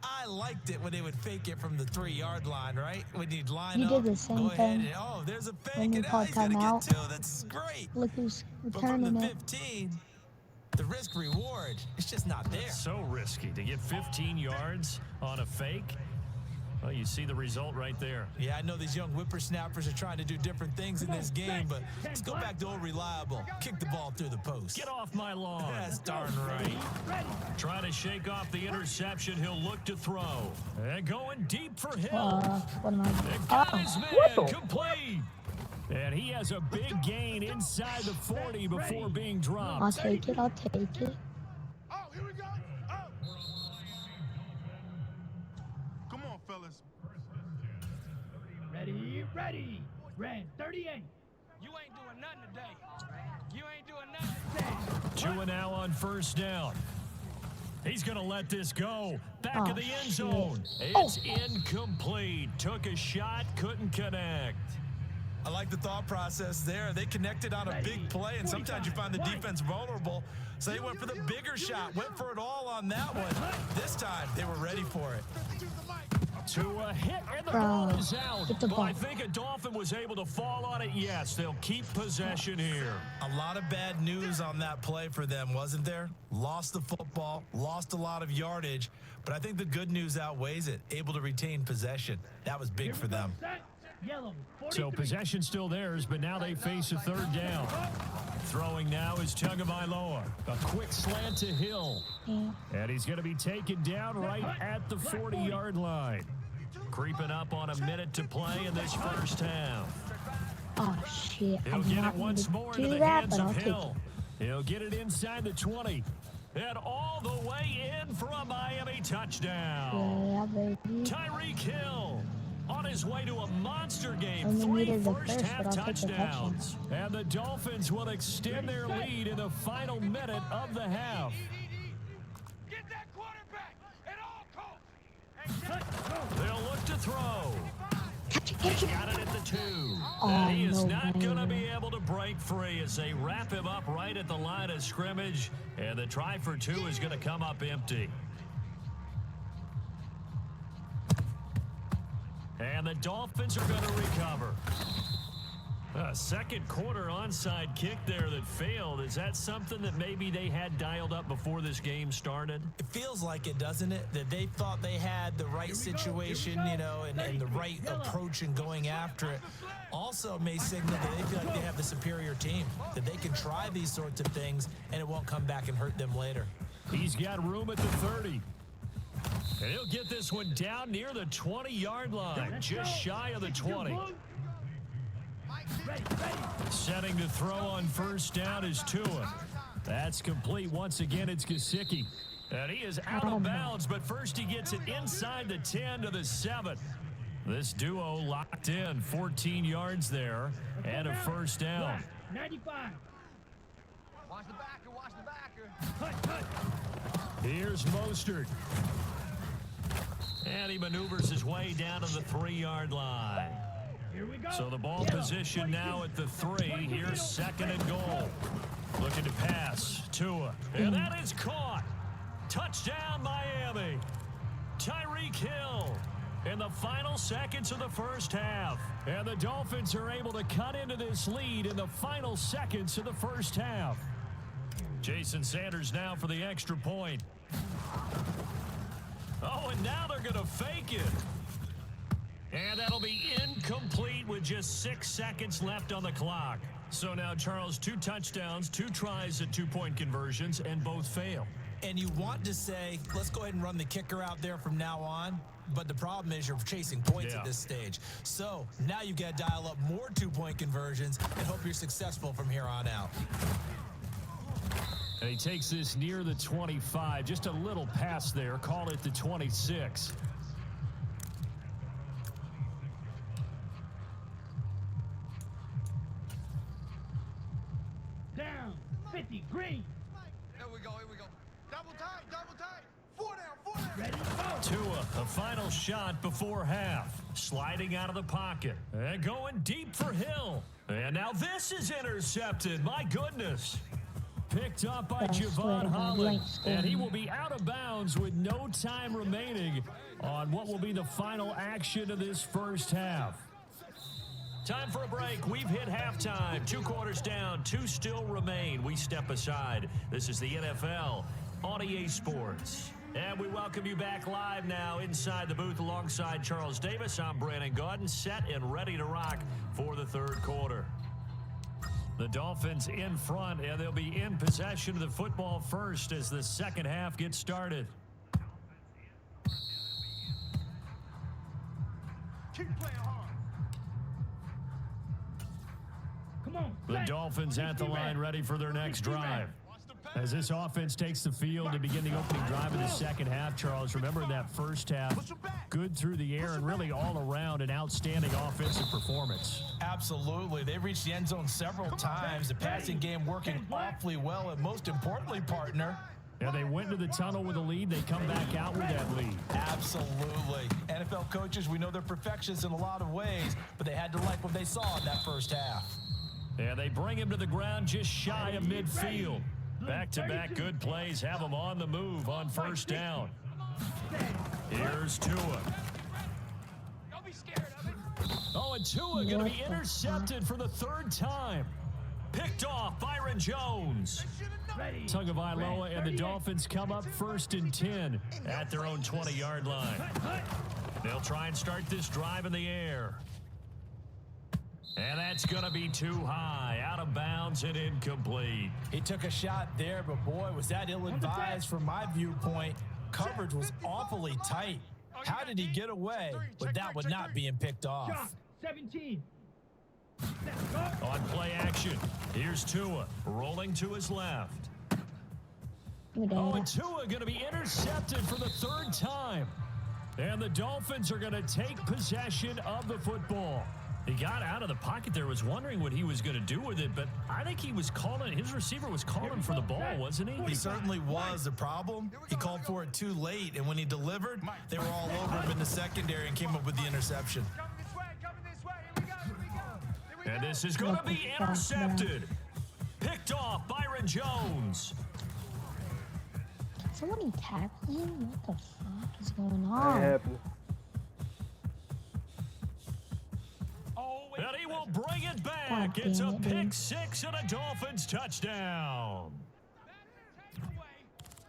I liked it when they would fake it from the 3-yard line, right? When you'd line up, did the same go ahead thing and, oh, there's a fake, when you and call he's going to timeout. get 2. That's great. Look who's But from returning the it. 15, the risk reward, it's just not there. So risky to get 15 yards on a fake. Well, you see the result right there. Yeah, I know these young whippersnappers are trying to do different things in this game, but let's go back to old reliable. Kick the ball through the post. Get off my lawn. That's darn right. Trying to shake off the interception. He'll look to throw. And going deep for Hill. What am I doing? And got his man complete. And he has a big gain inside the 40 before being dropped. I'll take it. Oh, here we go. Oh. Come on, fellas. Ready. Red, 38. You ain't doing nothing today. You ain't doing nothing. Tua now on 1st down. He's going to let this go. Back of the end zone. It's incomplete. Took a shot, couldn't connect. I like the thought process there. They connected on a big play, and sometimes you find the defense vulnerable. So they went for the bigger shot, went for it all on that one. This time, they were ready for it. To a hit, and the ball is out. Well, I think a Dolphin was able to fall on it. Yes, they'll keep possession here. A lot of bad news on that play for them, wasn't there? Lost the football, lost a lot of yardage, but I think the good news outweighs it. Able to retain possession. That was big for them. Yellow, So possession still theirs, but now they face a 3rd down. Throwing now is Tagovailoa. A quick slant to Hill. And he's going to be taken down right at the 40-yard line. Creeping up on a minute to play in this first half. Oh, shit. He'll I'm get not it once more into do the that, hands but I'll of take Hill. it. He'll get it inside the 20. And all the way in for a Miami touchdown. Yeah, baby. Tyreek Hill on his way to a monster game. Only 3 needed the first first, half but I'll take the touchdowns. And the Dolphins will extend their lead in the final minute of the half. Get that quarterback at all costs. They'll look to throw. He's got it at the 2. Oh, And he is no not going to way. be able to break free as they wrap him up right at the line of scrimmage. And the try for 2 is going to come up empty. And the Dolphins are going to recover. A second quarter onside kick there that failed. Is that something that maybe they had dialed up before this game started? It feels like it, doesn't it? That they thought they had the right situation, you know, and the right approach in going after it. Also may signal that they feel like they have the superior team, that they can try these sorts of things and it won't come back and hurt them later. He's got room at the 30. And he'll get this one down near the 20-yard line, just shy of the 20. Setting to throw on first down is Tua. That's complete. Once again, it's Gesicki. And he is out of bounds, but first he gets it inside the 10 to the 7. This duo locked in, 14 yards there, and a first down. 95. Watch the backer, watch the backer. Cut. Here's Mostert. And he maneuvers his way down to the 3-yard line. Here we go. So the ball position now at the 3. Here's 2nd and goal. Looking to pass. Tua. And that is caught. Touchdown, Miami. Tyreek Hill in the final seconds of the first half. And the Dolphins are able to cut into this lead in the final seconds of the first half. Jason Sanders now for the extra point. Oh, and now they're going to fake it. And that'll be incomplete with just 6 seconds left on the clock. So now, Charles, 2 touchdowns, 2 tries at 2-point conversions, and both fail. And you want to say, let's go ahead and run the kicker out there from now on. But the problem is you're chasing points at this stage. So now you've got to dial up more 2-point conversions and hope you're successful from here on out. And he takes this near the 25. Just a little pass there. Call it the 26. Down. 50. Green. Here we go, here we go. Double tight, double tight. 4 down, 4 down. Ready, go. Tua, a final shot before half. Sliding out of the pocket. And going deep for Hill. And now this is intercepted. My goodness. Picked up by Javon Holland. And he will be out of bounds with no time remaining on what will be the final action of this first half. Time for a break. We've hit halftime. 2 quarters down. 2 still remain. We step aside. This is the NFL on EA Sports. And we welcome you back live now inside the booth alongside Charles Davis. I'm Brandon Gaudin, set and ready to rock for the 3rd quarter. The Dolphins in front, and they'll be in possession of the football first as the 2nd half gets started. Keep playing hard. Come on. The Dolphins at the line ready for their next drive. As this offense takes the field to begin the opening drive of the 2nd half, Charles, remember in that first half, good through the air and really all around an outstanding offensive performance. Absolutely. They reached the end zone several times. The passing game working awfully well, and most importantly, partner, Yeah, they went to the tunnel with a lead. They come back out with that lead. absolutely. NFL coaches, we know they're perfectionists in a lot of ways, but they had to like what they saw in that first half. And they bring him to the ground just shy of midfield. Back-to-back good plays have him on the move on first down. Here's Tua. Don't be scared of it. Oh, and Tua going to be intercepted for the 3rd time. Picked off Byron Jones. Tagovailoa and the Dolphins come up 1st and 10 at their own 20-yard line. They'll try and start this drive in the air. And that's going to be too high, out of bounds and incomplete. He took a shot there, but boy, was that ill-advised from my viewpoint. Coverage was awfully tight. How did he get away with that one not being picked off? 17. On play action, here's Tua rolling to his left. Oh, and Tua going to be intercepted for the 3rd time. And the Dolphins are going to take possession of the football. He got out of the pocket there, was wondering what he was going to do with it, but I think he was calling, his receiver was calling for the ball, wasn't he? He certainly was. The problem, he called for it too late, and when he delivered, they were all over him in the secondary and came up with the interception. Coming this way, And this is going to be intercepted. Picked off Byron Jones. Somebody tackle him? What the fuck is going That on? happened. And he will bring it back. God It's a damn it, pick dude. six and a Dolphins touchdown.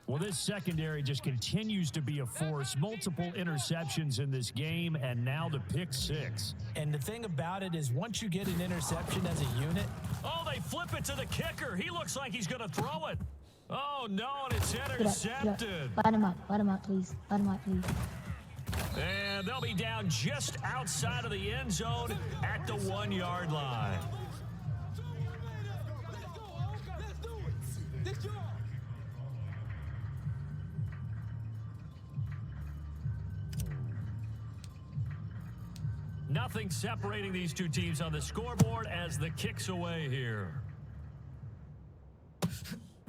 Well, this secondary just continues to be a force. Multiple interceptions in this game, and now the pick six. And the thing about it is once you get an interception as a unit, Oh, they flip it to the kicker. He looks like he's going to throw it. Oh, no, and it's Get up, intercepted. Let him up, please. Let him up, please. And they'll be down just outside of the end zone at the 1 yard line. Nothing separating these two teams on the scoreboard as the kick's away here.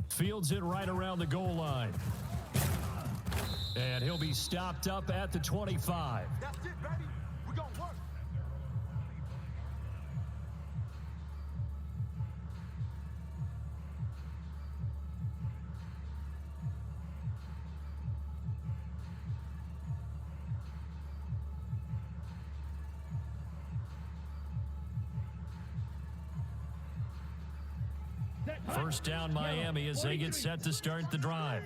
Fields it right around the goal line. And he'll be stopped up at the 25. That's it, baby. We're gonna work. First down Miami as they get set to start the drive.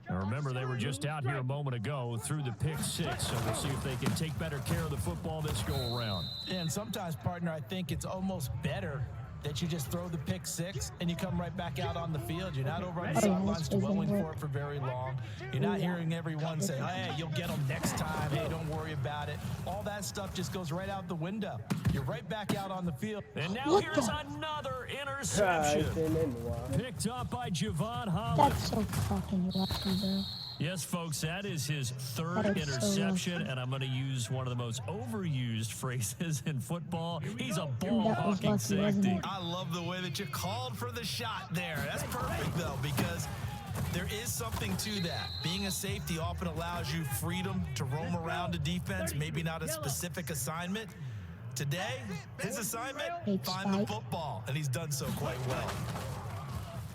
Now remember, they were just out here a moment ago through the pick six, so we'll see if they can take better care of the football this go around. and sometimes, partner, I think it's almost better that you just throw the pick six and you come right back out on the field. You're not over on the sidelines dwelling for it for very long. You're not hearing everyone say, hey, you'll get them next time. Hey, don't worry about it. All that stuff just goes right out the window. You're right back out on the field. And now What here's the- another Ah, interception. it's in the wild. Picked up by Javon Holland. That's so fucking lucky, bro. Yes, folks, that is his third That is so interception, lucky. and I'm going to use one of the most overused phrases in football. He's a That was ball-hawking lucky, wasn't safety. it? I love the way that you called for the shot there. That's perfect, though, because there is something to that. Being a safety often allows you freedom to roam around a defense, maybe not a specific assignment. Today, his assignment, Big find the spike. football, and he's done so quite well.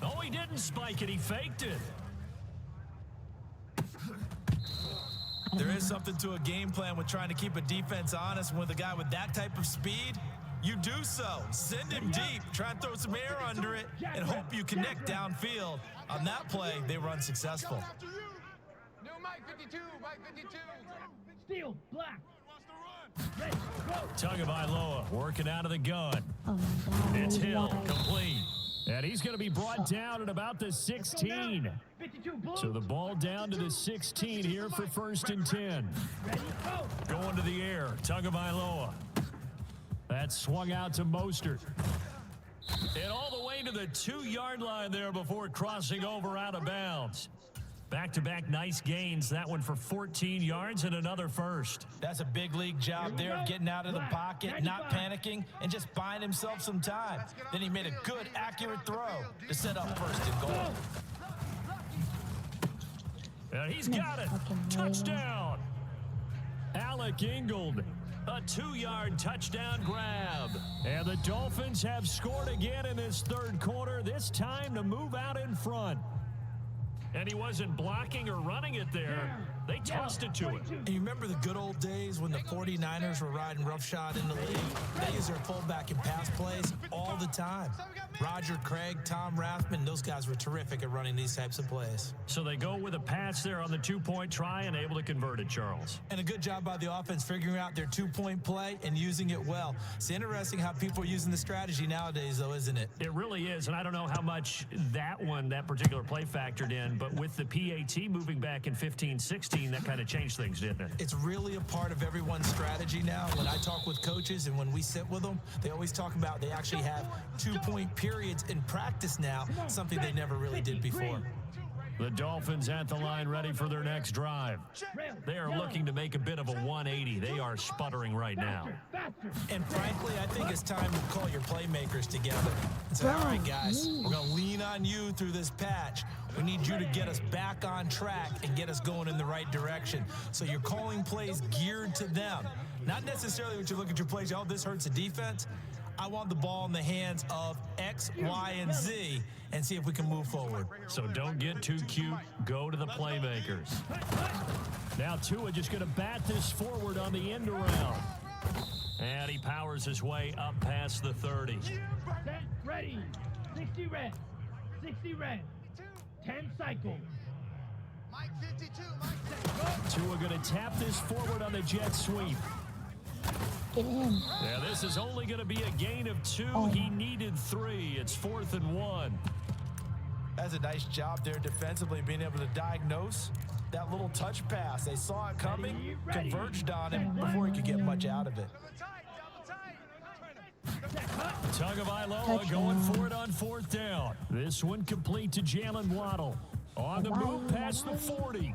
Oh, he didn't spike it. He faked it. There is something to a game plan with trying to keep a defense honest. And with a guy with that type of speed, you do so. Send him deep, try and throw some air under it, and hope you connect downfield. On that play, they were unsuccessful. After you. New Mike 52, Mike 52. Steal, black. Tagovailoa working out of the gun. Oh my god. It's he's Hill, wide. complete. And he's going to be brought down at about the 16. 52 blue. So the ball down to the 16 here for 1st and 10. Ready, go. Going to the air, Tagovailoa. That swung out to Mostert. And all the way to the 2-yard line there before crossing over out of bounds. Back-to-back nice gains. That one for 14 yards and another first. That's a big league job there of getting out of the pocket, not panicking, and just buying himself some time. Then he made a good, accurate throw to set up 1st and goal. And he's got it. Touchdown. Alec Ingold. A 2-yard touchdown grab. And the Dolphins have scored again in this third quarter, this time to move out in front. And he wasn't blocking or running it there. They tossed it to him. And you remember the good old days when the 49ers were riding roughshod in the league? They use their fullback in pass plays all the time. Roger Craig, Tom Rathman, those guys were terrific at running these types of plays. So they go with a pass there on the 2-point try and able to convert it, Charles. And a good job by the offense figuring out their 2-point play and using it well. It's interesting how people are using the strategy nowadays, though, isn't it? It really is, and I don't know how much that particular play factored in, but with the PAT moving back in 15-16, that kind of changed things, didn't it? It's really a part of everyone's strategy now. When I talk with coaches and when we sit with them, they always talk about they actually have 2-point periods in practice now, something they never really did before. The Dolphins at the line ready for their next drive. They are looking to make a bit of a 180. They are sputtering right now. And frankly, I think it's time to call your playmakers together and say, all right, guys, we're going to lean on you through this patch. We need you to get us back on track and get us going in the right direction. So you're calling plays geared to them. Not necessarily when you look at your plays, oh, this hurts the defense. I want the ball in the hands of X, Y, and Z and see if we can move forward. So don't get too cute. Go to the playmakers. Now Tua just going to bat this forward on the end around. And he powers his way up past the 30. Set, ready. 60 red. 60 red. 10 cycles. Mike 52, Mike 52. Tua going to tap this forward on the jet sweep. Get in. Yeah, this is only going to be a gain of 2. He needed 3. It's 4th and 1. That's a nice job there defensively, being able to diagnose that little touch pass. They saw it coming, converged on him before he could get much out of it. Tagovailoa going for it on 4th down. This one complete to Jalen Waddle. On the move past the 40.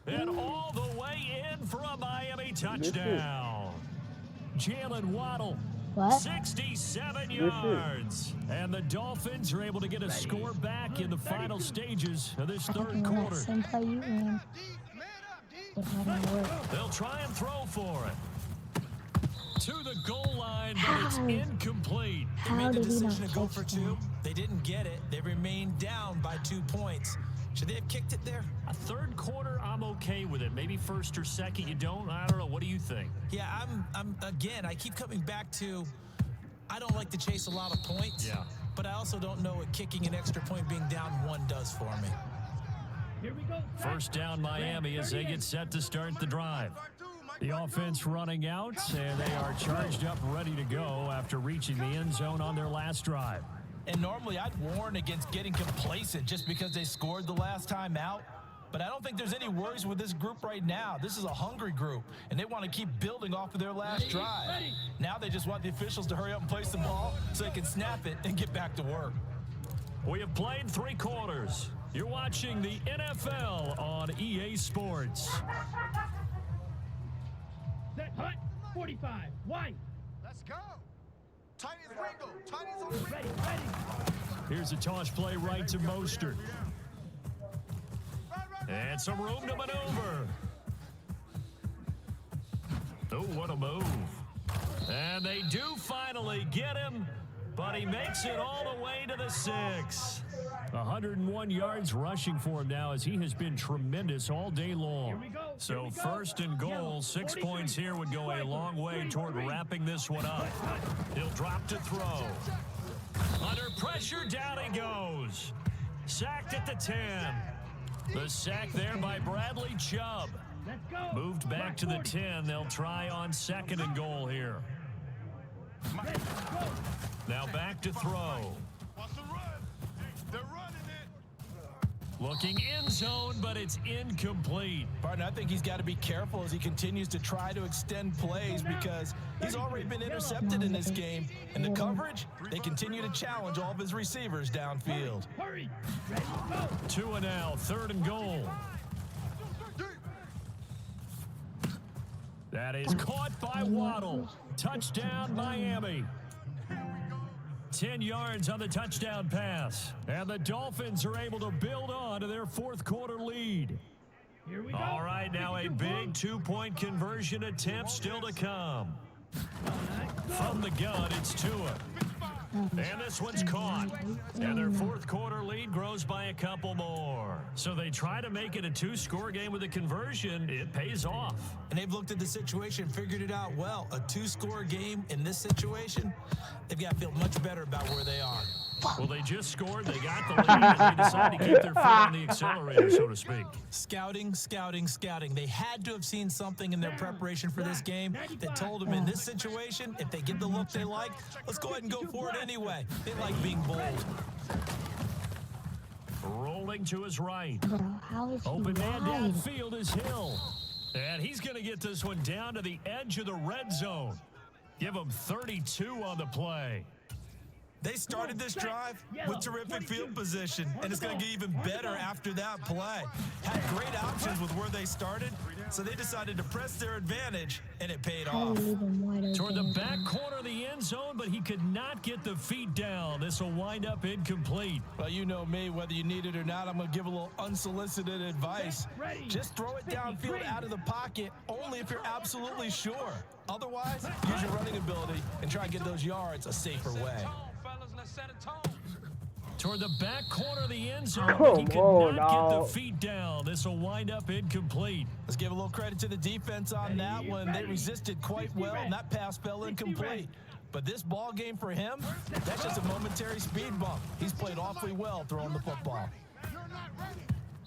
And all the way in for a Miami touchdown. Jalen Waddle. What? 67 yards. And the Dolphins are able to get a score back in the final stages of this third quarter. Same play you ran. It hadn't worked. They'll try and throw for it. To the goal line, but it's incomplete. They made the did he not decision to go catch for 2. that? They didn't get it. They remained down by 2 points. Should they have kicked it there? A third quarter, I'm okay with it. Maybe first or second, you don't. I don't know. What do you think? Yeah, again, I keep coming back to, I don't like to chase a lot of points. Yeah. But I also don't know what kicking an extra point being down 1 does for me. Here we go. First down Miami as they get set to start the drive. The offense running out, and they are charged up, ready to go after reaching the end zone on their last drive. And normally I'd warn against getting complacent just because they scored the last time out. But I don't think there's any worries with this group right now. This is a hungry group, and they want to keep building off of their last drive. Now they just want the officials to hurry up and place the ball so they can snap it and get back to work. We have played 3 quarters. You're watching the NFL on EA Sports. Set, hut, 45. White. Let's go. Tiny's Ringo. Tiny's on the Ready, ready. Here's a toss play right to Mostert. And some room to maneuver. Oh, what a move. And they do finally get him, but he makes it all the way to the 6. 101 yards rushing for him now as he has been tremendous all day long. So first and goal, 6 points here would go a long way toward wrapping this one up. He'll drop to throw. Under pressure, down he goes. Sacked at the 10. The sack there by Bradley Chubb. Let's go. Moved back to the 10. They'll try on 2nd and goal here. Now back to throw. They're running it. Looking end zone, but it's incomplete. Partner, I think he's got to be careful as he continues to try to extend plays because he's already been intercepted in this game. And the coverage, they continue to challenge all of his receivers downfield. Hurry. Ready, go. 2 and now, 3rd and goal. That is caught by Waddle. Touchdown, Miami. 10 yards on the touchdown pass. And the Dolphins are able to build on to their 4th quarter lead. Here we go. All right, now a big 2-point conversion attempt still to come. From the gun, it's Tua. And this one's caught. And their 4th quarter lead grows by a couple more. So they try to make it a 2-score game with a conversion. It pays off. And they've looked at the situation, figured it out well. A 2-score game in this situation, they've got to feel much better about where they are. Well, they just scored. They got the lead, and they decided to keep their foot on the accelerator, so to speak. Scouting, scouting, scouting. They had to have seen something in their preparation for this game that told them in this situation, if they get the look they like, let's go ahead and go for it anyway. They like being bold. Rolling to his right. Bro, how is he Open man wide? downfield is Hill. And he's going to get this one down to the edge of the red zone. Give him 32 on the play. They started this drive with terrific field position, and it's going to get even better after that play. Had great options with where they started, So they decided to press their advantage, and it paid How off. do you leave him wide open? Toward the back corner of the end zone, but he could not get the feet down. This will wind up incomplete. Well, you know me, whether you need it or not, I'm going to give a little unsolicited advice. Just throw it downfield out of the pocket, only if you're absolutely sure. Otherwise, use your running ability and try and get those yards a safer way. Toward the back corner of the end zone, Come but he could on, not get the dog. feet down. This will wind up incomplete. Let's give a little credit to the defense on that one. They resisted quite well, and that pass fell incomplete. But this ball game for him, that's just a momentary speed bump. He's played awfully well throwing the football.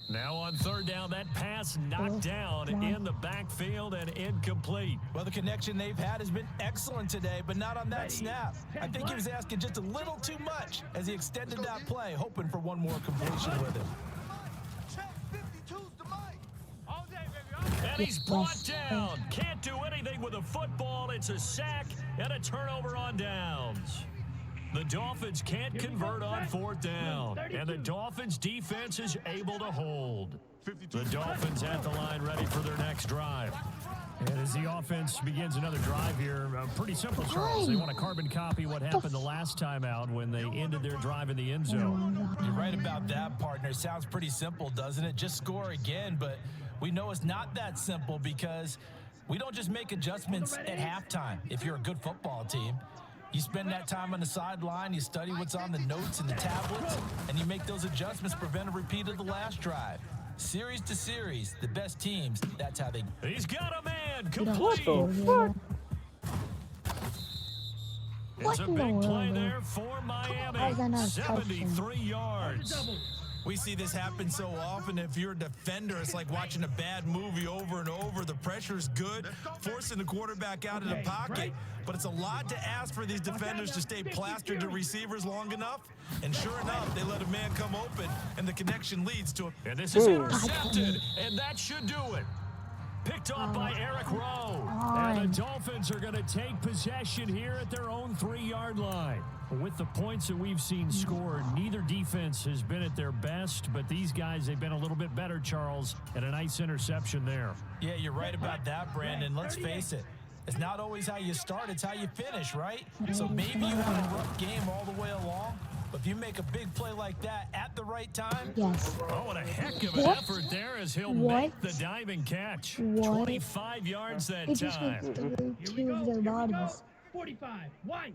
Now on third down, that pass knocked down in the backfield and incomplete. Well, the connection they've had has been excellent today, but not on that snap. I think he was asking just a little too much as he extended that play, hoping for one more completion with it. And he's brought down. Can't do anything with a football. It's a sack and a turnover on downs. The Dolphins can't convert on fourth down, and the Dolphins defense is able to hold. The Dolphins at the line ready for their next drive. And as the offense begins another drive here, pretty simple, Charles. They want to carbon copy what happened the last time out when they ended their drive in the end zone. You're right about that, partner. Sounds pretty simple, doesn't it? Just score again, but we know it's not that simple because we don't just make adjustments at halftime if you're a good football team. You spend that time on the sideline, you study what's on the notes and the tablets, and you make those adjustments to prevent a repeat of the last drive. Series to series, the best teams, that's how they... He's got a man, What complete. the fuck? It's a What in big the play world? there for Miami. How's that not a 73 yards. We see this happen so often. If you're a defender, it's like watching a bad movie over and over. The pressure's good, forcing the quarterback out of the pocket. But it's a lot to ask for these defenders to stay plastered to receivers long enough. And sure enough, they let a man come open, and the connection leads to a... And this is intercepted, and that should do it. Picked off by Eric Rowe. And the Dolphins are going to take possession here at their own 3-yard line. With the points that we've seen scored, neither defense has been at their best, but these guys, they've been a little bit better, Charles, and a nice interception there. Yeah, you're right about that, Brandon. Let's face it. It's not always how you start, it's how you finish, right? So maybe you had a rough game all the way along, but if you make a big play like that at the right time... Yes. Oh, and a heck of an effort there as he'll make the diving catch. 25 yards that He just time. went through two of their bodies. 45, White.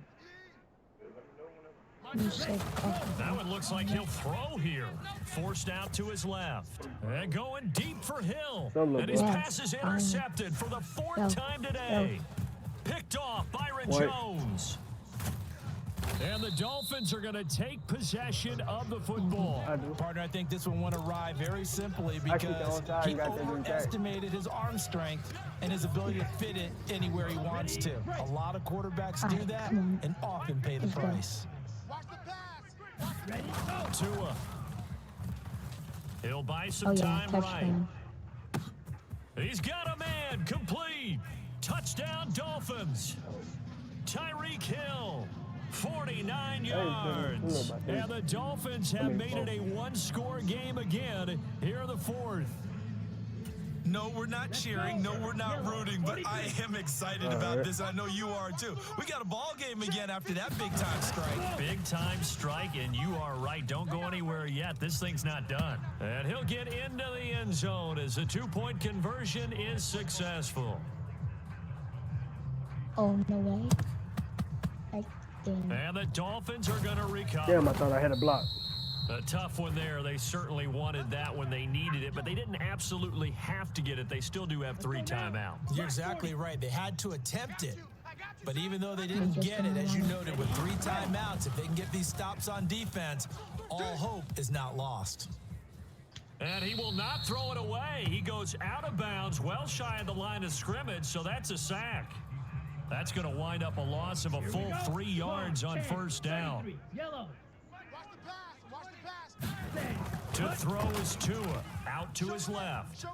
That one looks like he'll throw here. Forced out to his left. And going deep for Hill. And his pass is intercepted for the 4th time today. Picked off Byron Jones. And the Dolphins are going to take possession of the football. Partner, I think this one went awry very simply because he overestimated his arm strength and his ability to fit it anywhere he wants to. A lot of quarterbacks do that and often pay the price. Tua. He'll buy some time right. He's got a man, complete. Touchdown Dolphins. Tyreek Hill. 49 yards. And the Dolphins have made it a one-score game again here in the 4th. No, we're not cheering. No, we're not rooting. But I am excited about this. I know you are, too. We got a ball game again after that big-time strike. Big-time strike, and you are right. Don't go anywhere yet. This thing's not done. And he'll get into the end zone as the 2-point conversion is successful. Oh, no way. And the Dolphins are going to recover. Damn, I thought I had a block. A tough one there. They certainly wanted that when they needed it, but they didn't absolutely have to get it. They still do have 3 timeouts. You're exactly right. They had to attempt it. But even though they didn't get it, as you noted, with 3 timeouts, if they can get these stops on defense, all hope is not lost. And he will not throw it away. He goes out of bounds, well shy of the line of scrimmage, so that's a sack. That's going to wind up a loss of a full 3 yards on first down. Yellow. To throw is Tua, out to his left.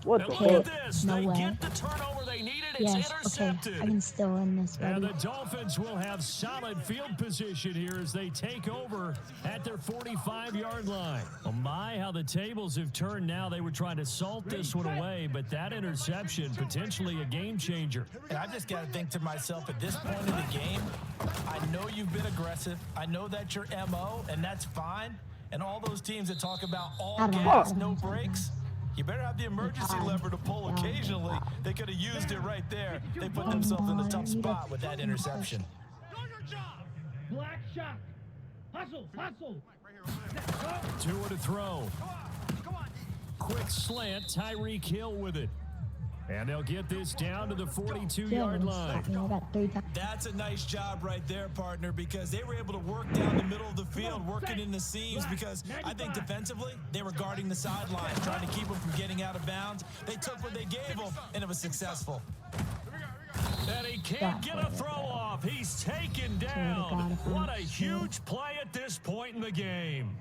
What And the look at fuck? this. No They way. get the turnover they needed. It's Yes, okay. intercepted. I can still win this, And buddy. the Dolphins will have solid field position here as they take over at their 45-yard line. Oh, my, how the tables have turned now. They were trying to salt this one away, but that interception, potentially a game changer. And I just got to think to myself, at this point in the game, I know you've been aggressive. I know that's your MO, and that's fine. And all those teams that talk about all gas, no brakes, you better have the emergency lever to pull occasionally. They could have used it right there. They put themselves in a tough spot with that interception. Black shot. Hustle, hustle. Tua to throw. Quick slant, Tyreek Hill with it. And they'll get this down to the 42-yard line. I got 3 times. That's a nice job right there, partner, because they were able to work down the middle of the field, working in the seams, because I think defensively, they were guarding the sidelines, trying to keep them from getting out of bounds. They took what they gave them, and it was successful. And he can't get a throw off. He's taken down. What a huge play at this point in the game.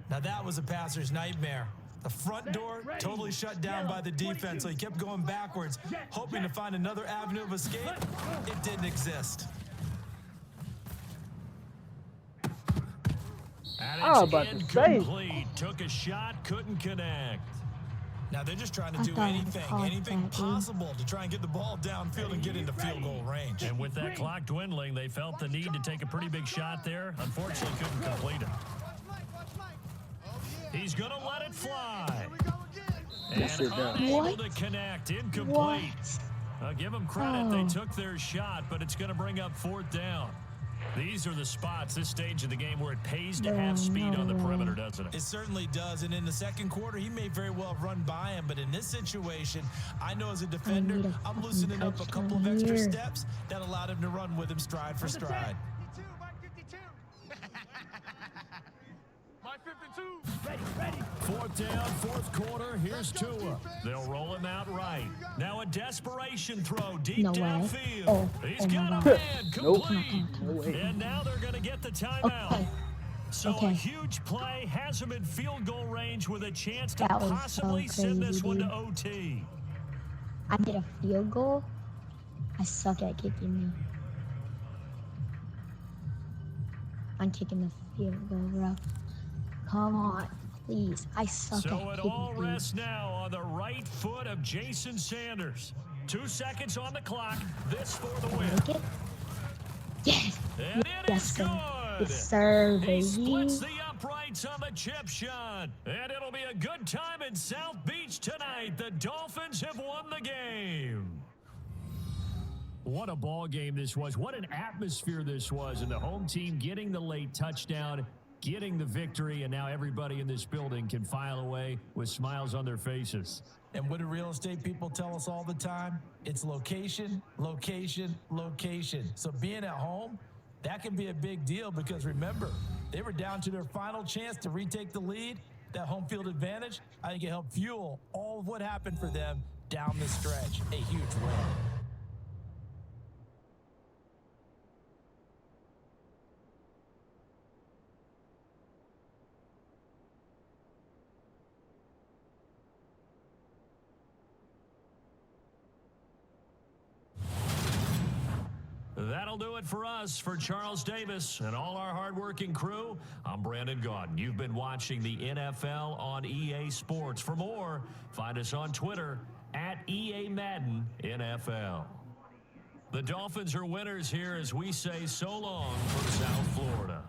Now, that was a passer's nightmare. The front door totally shut down by the defense, so he kept going backwards, hoping to find another avenue of escape. It didn't exist. And I was it's about to say. incomplete. Took a shot, couldn't connect. Now, they're just trying to I do thought it was anything that, dude. possible to try and get the ball downfield and get into field goal range. And with that clock dwindling, they felt the need to take a pretty big shot there. Unfortunately, couldn't complete it. He's going to let it fly. And sit down. unable What? to connect. Incomplete. What? I'll give them credit. They Oh. took their shot, but it's going to bring up 4th down. These are the spots, this stage of the game, where it pays to have speed on the perimeter, doesn't it? It certainly does, and in the second quarter, he may very well run by him, but in this situation, I know as a defender, need a I'm fucking loosening up a couple of touchdown extra here. steps that allowed him to run with him stride for stride. 52, Mike 52. Mike 52. Ready. 4th down, 4th quarter. Here's Tua. They'll roll him out right. Now a desperation throw deep No way. downfield. Oh, He's oh my got a God. man Nope. complete. No way. And now they're going to get the timeout. Okay. So a Okay. huge play has him in field goal range with a chance to That was so possibly send this crazy, one to dude. OT. I get a field goal. I suck at kicking me. I'm kicking the field goal, bro. Come on, please. I suck So at it kicking. all Please. rests now on the right foot of Jason Sanders. 2 seconds on the clock. This for the win. Make it. Yes. And it Yes, is sir. good. Yes, sir, He baby. splits the uprights on the chip shot. And it'll be a good time in South Beach tonight. The Dolphins have won the game. What a ball game this was. What an atmosphere this was. And the home team getting the late touchdown, getting the victory, and now everybody in this building can file away with smiles on their faces. And what do real estate people tell us all the time? It's location, location, location. So being at home, that can be a big deal because remember, they were down to their final chance to retake the lead. That home field advantage, I think it helped fuel all of what happened for them down the stretch. A huge win. That'll do it for us. For Charles Davis and all our hardworking crew, I'm Brandon Gaudin. You've been watching the NFL on EA Sports. For more, find us on Twitter at EA Madden NFL. The Dolphins are winners here as we say so long from South Florida.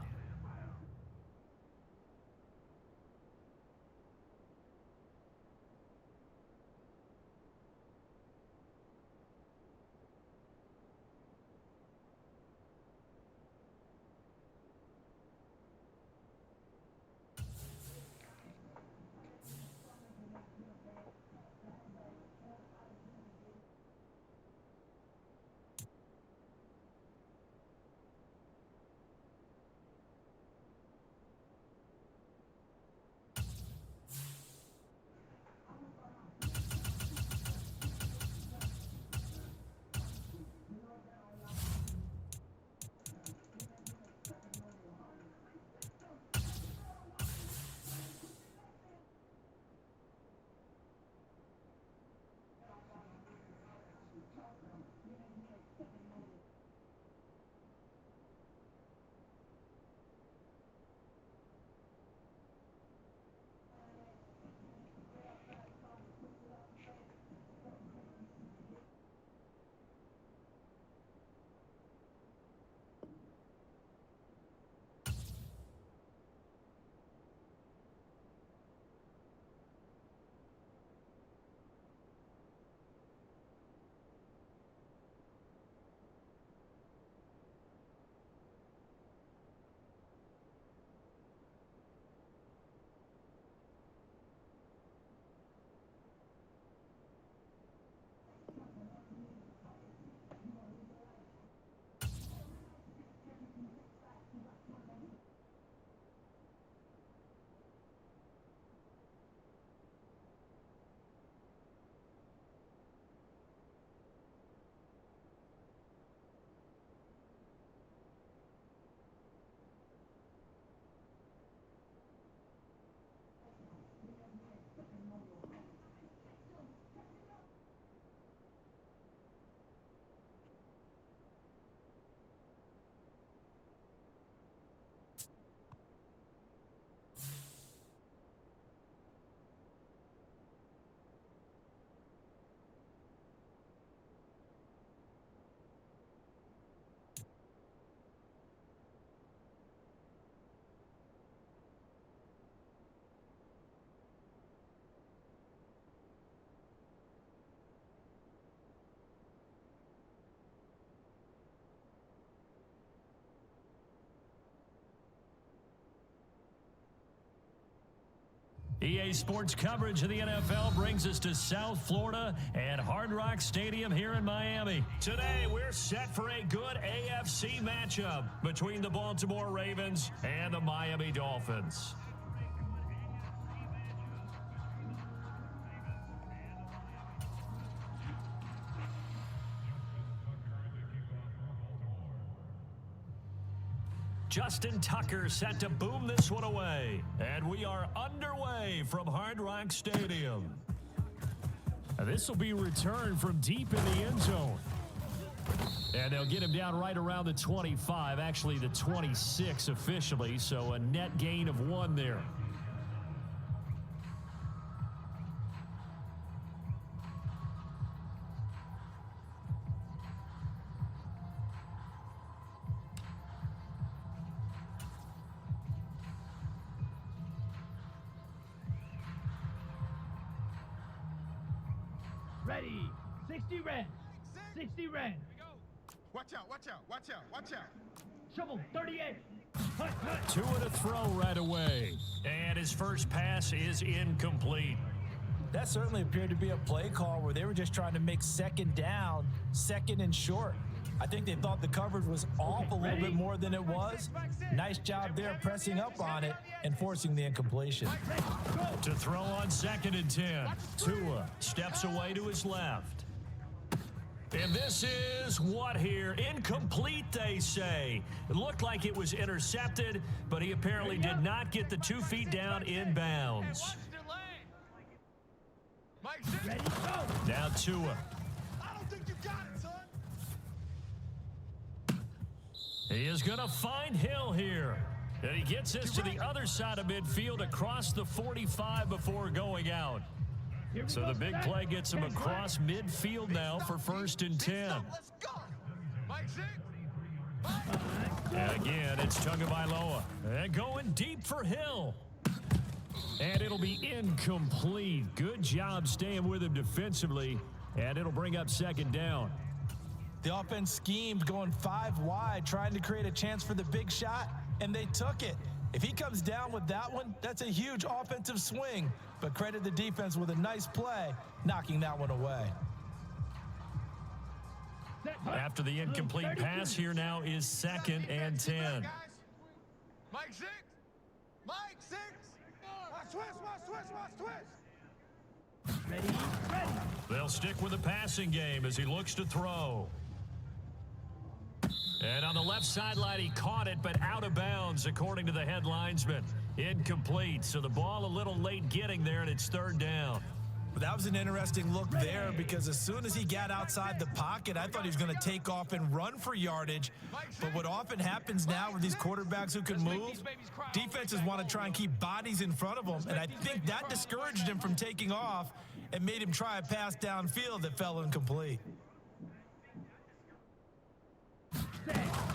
EA Sports coverage of the NFL brings us to South Florida and Hard Rock Stadium here in Miami. Today, we're set for a good AFC matchup between the Baltimore Ravens and the Miami Dolphins. Justin Tucker set to boom this one away. And we are underway from Hard Rock Stadium. This will be returned from deep in the end zone. And they'll get him down right around the 25, actually the 26 officially, so a net gain of 1 there. Ready. 60 red. 60 red. Watch out, watch out, watch out, watch out. Shovel 38. Hut. 2 and a throw right away. And his first pass is incomplete. That certainly appeared to be a play call where they were just trying to make second down, second and short. I think they thought the coverage was off a little bit more than it was. Nice job there pressing up on it and forcing the incompletion. To throw on 2nd and 10. Tua steps away to his left. And this is what here? Incomplete, they say. It looked like it was intercepted, but he apparently did not get the 2 feet down in bounds. Ready, go. Now Tua. I don't think you got it, son. He is going to find Hill here. And he gets this to the other side of midfield across the 45 before going out. So the big play gets him across midfield now for 1st and 10. Let's go. Mike 6. And again, it's Tagovailoa. And going deep for Hill. And it'll be incomplete. Good job staying with him defensively. And it'll bring up 2nd down. The offense schemed going 5 wide, trying to create a chance for the big shot, and they took it. If he comes down with that one, that's a huge offensive swing. But credit the defense with a nice play, knocking that one away. After the incomplete pass, here now is 2nd and 10. Mike 6. Mike 6. Watch twist. Ready. They'll stick with the passing game as he looks to throw. And on the left sideline, he caught it, but out of bounds, according to the head linesman. Incomplete, so the ball a little late getting there, and it's 3rd down. But that was an interesting look there because as soon as he got outside the pocket, I thought he was going to take off and run for yardage. But what often happens now with these quarterbacks who can move, defenses want to try and keep bodies in front of them, and I think that discouraged him from taking off and made him try a pass downfield that fell incomplete.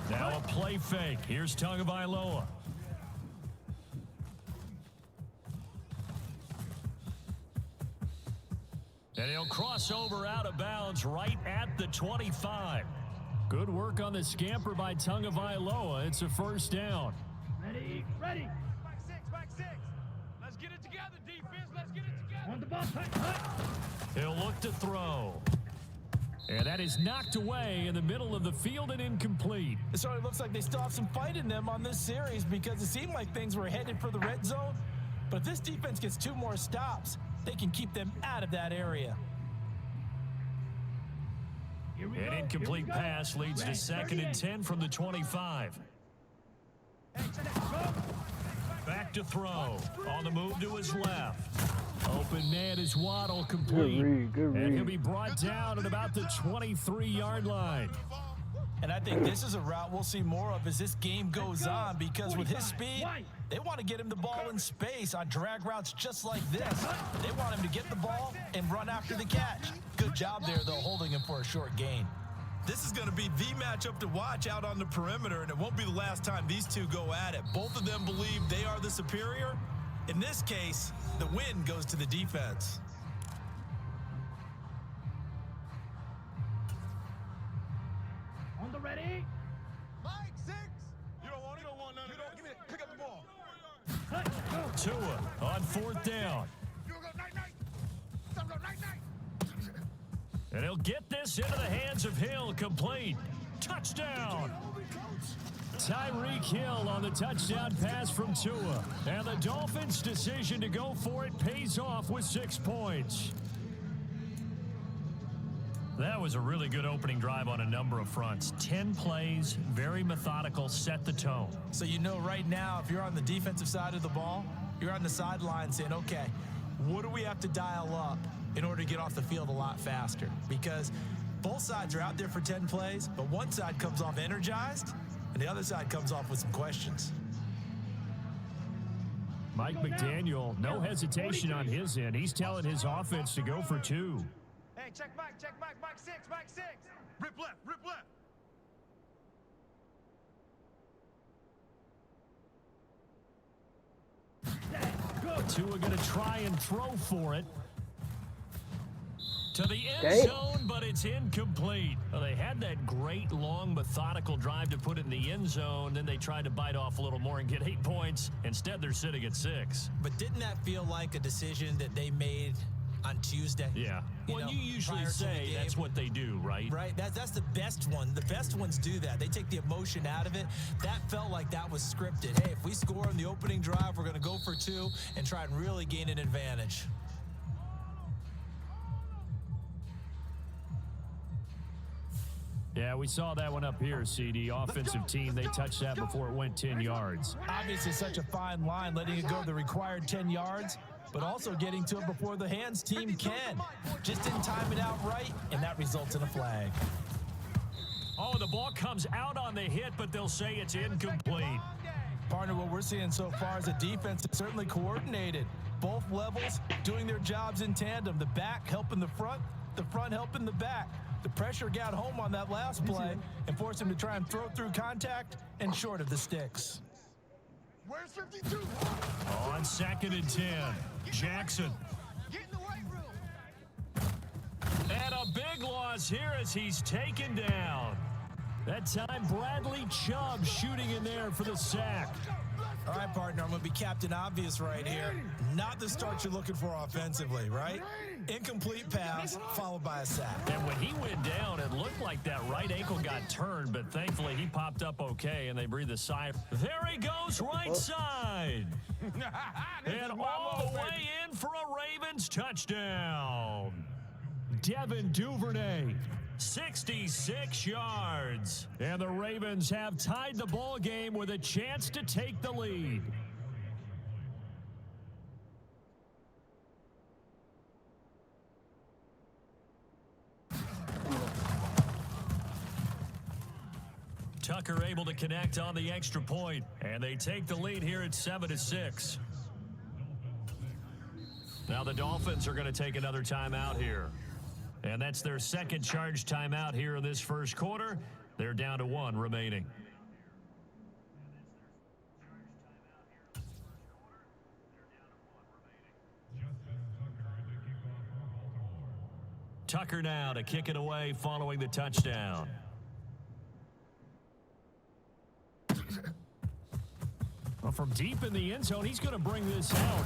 Now a play fake. Here's Tagovailoa. And he'll cross over out of bounds right at the 25. Good work on the scamper by Tagovailoa. It's a 1st down. Ready. Mike 6. Let's get it together, defense. Let's get it together. On the ball. Hut. He'll look to throw. And that is knocked away in the middle of the field and incomplete. It sort of looks like they still have some fight in them on this series because it seemed like things were headed for the red zone. But if this defense gets 2 more stops, they can keep them out of that area. An incomplete pass leads to 2nd and 10 from the 25. Back to throw. On the move to his left. Open man is Waddle, complete. Good read. And he'll be brought down at about the 23-yard line. And I think this is a route we'll see more of as this game goes on because with his speed, they want to get him the ball in space on drag routes just like this. They want him to get the ball and run after the catch. Good job there, though, holding him for a short gain. This is going to be the matchup to watch out on the perimeter, and it won't be the last time these two go at it. Both of them believe they are the superior. In this case, the win goes to the defense. On the ready. Mike 6. You don't want none of that. Give me it. Pick up the ball. Tua on 4th down. And he'll get this into the hands of Hill, complete. Touchdown. Tyreek Hill on the touchdown pass from Tua. And the Dolphins' decision to go for it pays off with 6 points. That was a really good opening drive on a number of fronts. 10 plays, very methodical, set the tone. So you know right now, if you're on the defensive side of the ball, you're on the sideline saying, okay, what do we have to dial up in order to get off the field a lot faster? Because both sides are out there for 10 plays, but one side comes off energized, and the other side comes off with some questions. Mike McDaniel, no hesitation on his end. He's telling his offense to go for 2. Hey, check Mike, Mike 6, Mike 6. Rip left, rip left. Tua going to try and throw for it. To the end Okay. zone, but it's incomplete. Well, they had that great, long, methodical drive to put it in the end zone. Then they tried to bite off a little more and get 8 points. Instead, they're sitting at 6. But didn't that feel like a decision that they made on Tuesday? Yeah. Well, you usually prior to the say game? that's what they do, right? Right, that's the best one. The best ones do that. They take the emotion out of it. That felt like that was scripted. Hey, if we score in the opening drive, we're going to go for 2 and try and really gain an advantage. Yeah, we saw that one up here, CD. Offensive team, they touched that before it went 10 yards. Obviously, such a fine line, letting it go the required 10 yards, but also getting to it before the hands team can. Just didn't time it out right, and that results in a flag. Oh, the ball comes out on the hit, but they'll say it's incomplete. Partner, what we're seeing so far is a defense that's certainly coordinated. Both levels doing their jobs in tandem. The back helping the front helping the back. The pressure got home on that last play and forced him to try and throw through contact and short of the sticks. Where's 52? On 2nd and 10, Jackson. Get in the weight room. And a big loss here as he's taken down. That time, Bradley Chubb shooting in there for the sack. All right, partner, I'm going to be Captain Obvious right here. Not the start you're looking for offensively, right? Incomplete pass followed by a sack. And when he went down, it looked like that right ankle got turned, but thankfully he popped up okay, and they breathed a sigh. There he goes, right side. And all the way in for a Ravens touchdown. Devin Duvernay, 66 yards. And the Ravens have tied the ball game with a chance to take the lead. Tucker able to connect on the extra point, and they take the lead here at 7-6. Now the Dolphins are going to take another timeout here. And that's their second charge timeout here in this first quarter. They're down to 1 remaining. Tucker now to kick it away following the touchdown. Well, from deep in the end zone, he's going to bring this out.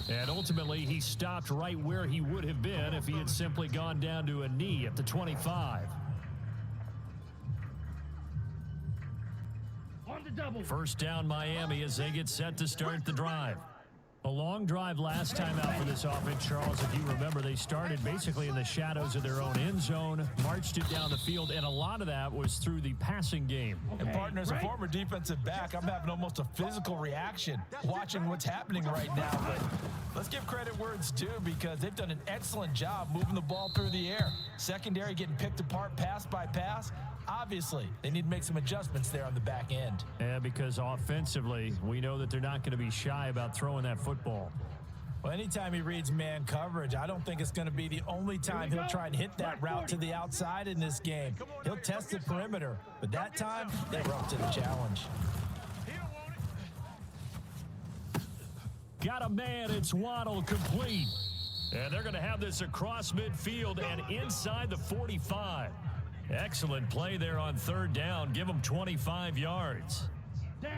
And ultimately, he stopped right where he would have been if he had simply gone down to a knee at the 25. On the double. First down, Miami, as they get set to start the drive. A long drive last time out for this offense, Charles. If you remember, they started basically in the shadows of their own end zone, marched it down the field, and a lot of that was through the passing game. And partner, as a former defensive back, I'm having almost a physical reaction watching what's happening right now. But let's give credit where it's due, because they've done an excellent job moving the ball through the air. Secondary getting picked apart pass by pass. Obviously, they need to make some adjustments there on the back end. Yeah, because offensively, we know that they're not going to be shy about throwing that football. Well, anytime he reads man coverage, I don't think it's going to be the only time he'll try and hit that route to the outside in this game. He'll test the perimeter, but that time, they were up to the challenge. Got a man, it's Waddle, complete. And they're going to have this across midfield and inside the 45. Excellent play there on 3rd down. Give them 25 yards.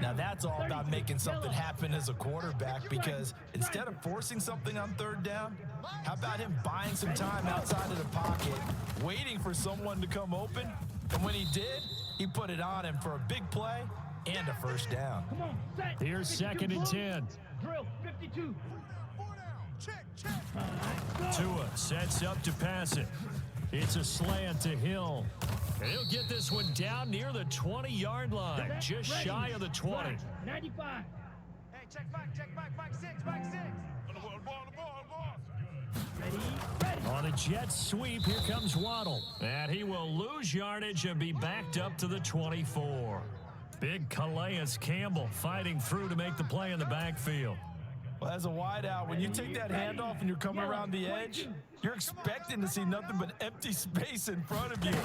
Now that's all about making something happen as a quarterback, because instead of forcing something on third down, how about him buying some time outside of the pocket, waiting for someone to come open, and when he did, he put it on him for a big play and a first down. Come on, set. Here's 2nd and 10. Drill, 52. Tua sets up to pass it. It's a slant to Hill. And he'll get this one down near the 20-yard line, just shy of the 20. 95. Hey, check back, Mike 6, Mike 6. On the ball. Ready. On a jet sweep, here comes Waddle. And he will lose yardage and be backed up to the 24. Big Calais Campbell fighting through to make the play in the backfield. Well, as a wideout, when you take that handoff and you're coming around the edge, you're expecting to see nothing but empty space in front of you.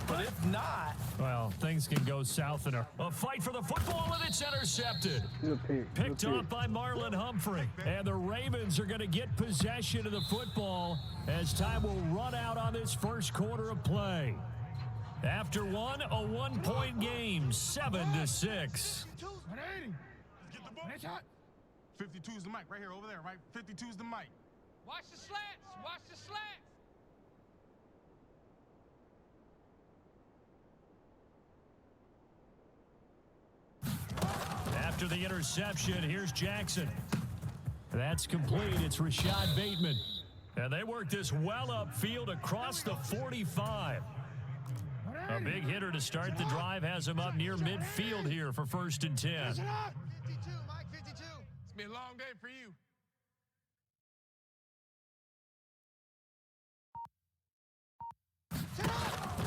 But if not, well, things can go south in a fight for the football, and it's intercepted. Good pick. Picked off by Marlon Humphrey. And the Ravens are going to get possession of the football as time will run out on this first quarter of play. After one, a one-point game, 7-6. 180. Get the ball. Nice shot. 52's the mic right here, over there, right? 52's the mic. Watch the slants. Watch the slants. After the interception, here's Jackson. That's complete. It's Rashad Bateman. And they work this well upfield across the 45. A big hitter to start the drive has him up near midfield here for 1st and 10. 52, Mike 52. It's been a long day for you.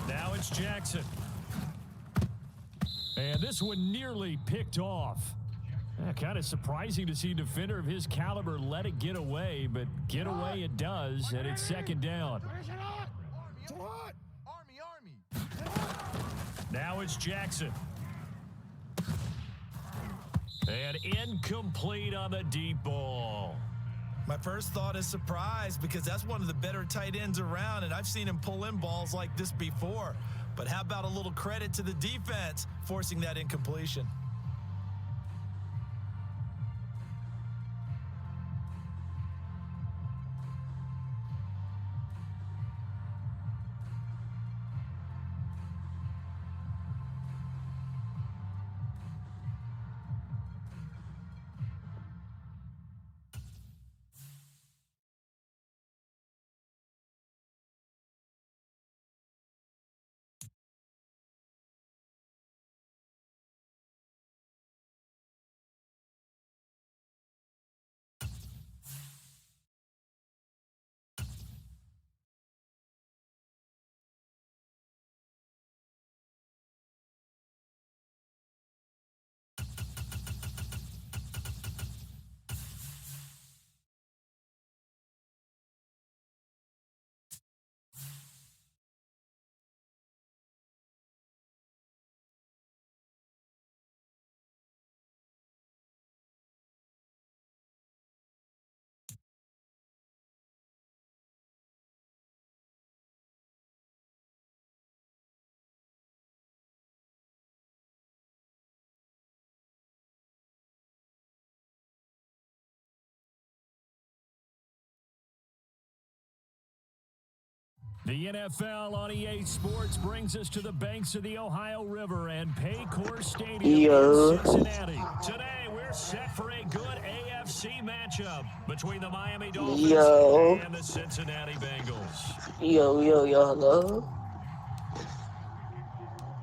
Now it's Jackson. And this one nearly picked off. Kind of surprising to see a defender of his caliber let it get away, but get away it does, and it's 2nd down. Army. Now it's Jackson. And incomplete on the deep ball. my first thought is surprise, because that's one of the better tight ends around, and I've seen him pull in balls like this before. But how about a little credit to the defense forcing that incompletion? The NFL on EA Sports brings us to the banks of the Ohio River and Paycor Stadium in Cincinnati. Today, we're set for a good AFC matchup between the Miami Dolphins and the Cincinnati Bengals. Hello.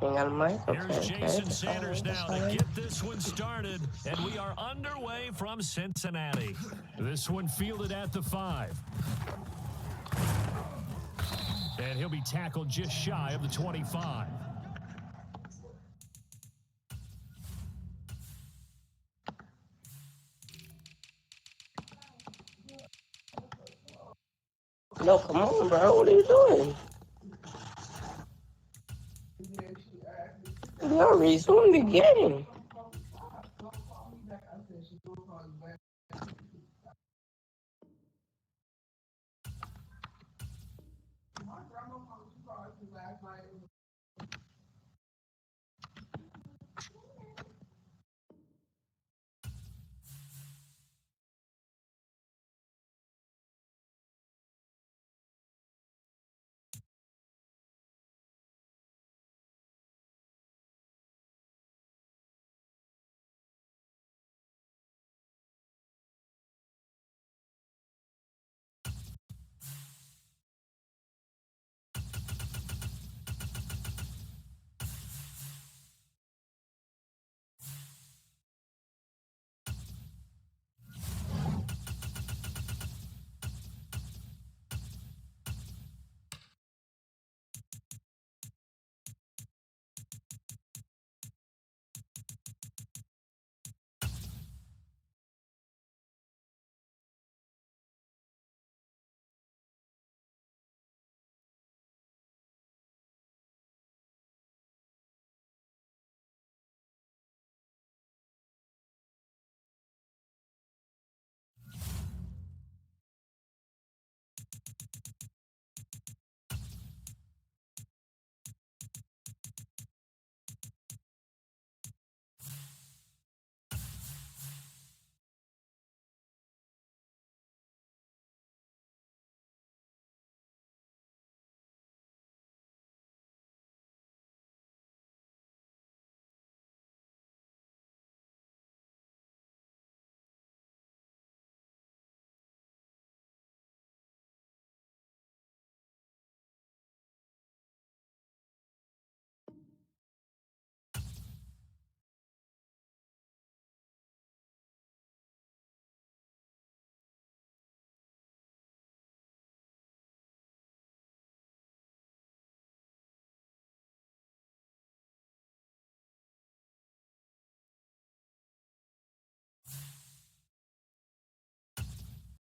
Hang on, Mike. Here's Jason Sanders now to get this one started, and we are underway from Cincinnati. This one fielded at the 5. And he'll be tackled just shy of the 25. No, come on, bro. What are you doing? We are resuming the game.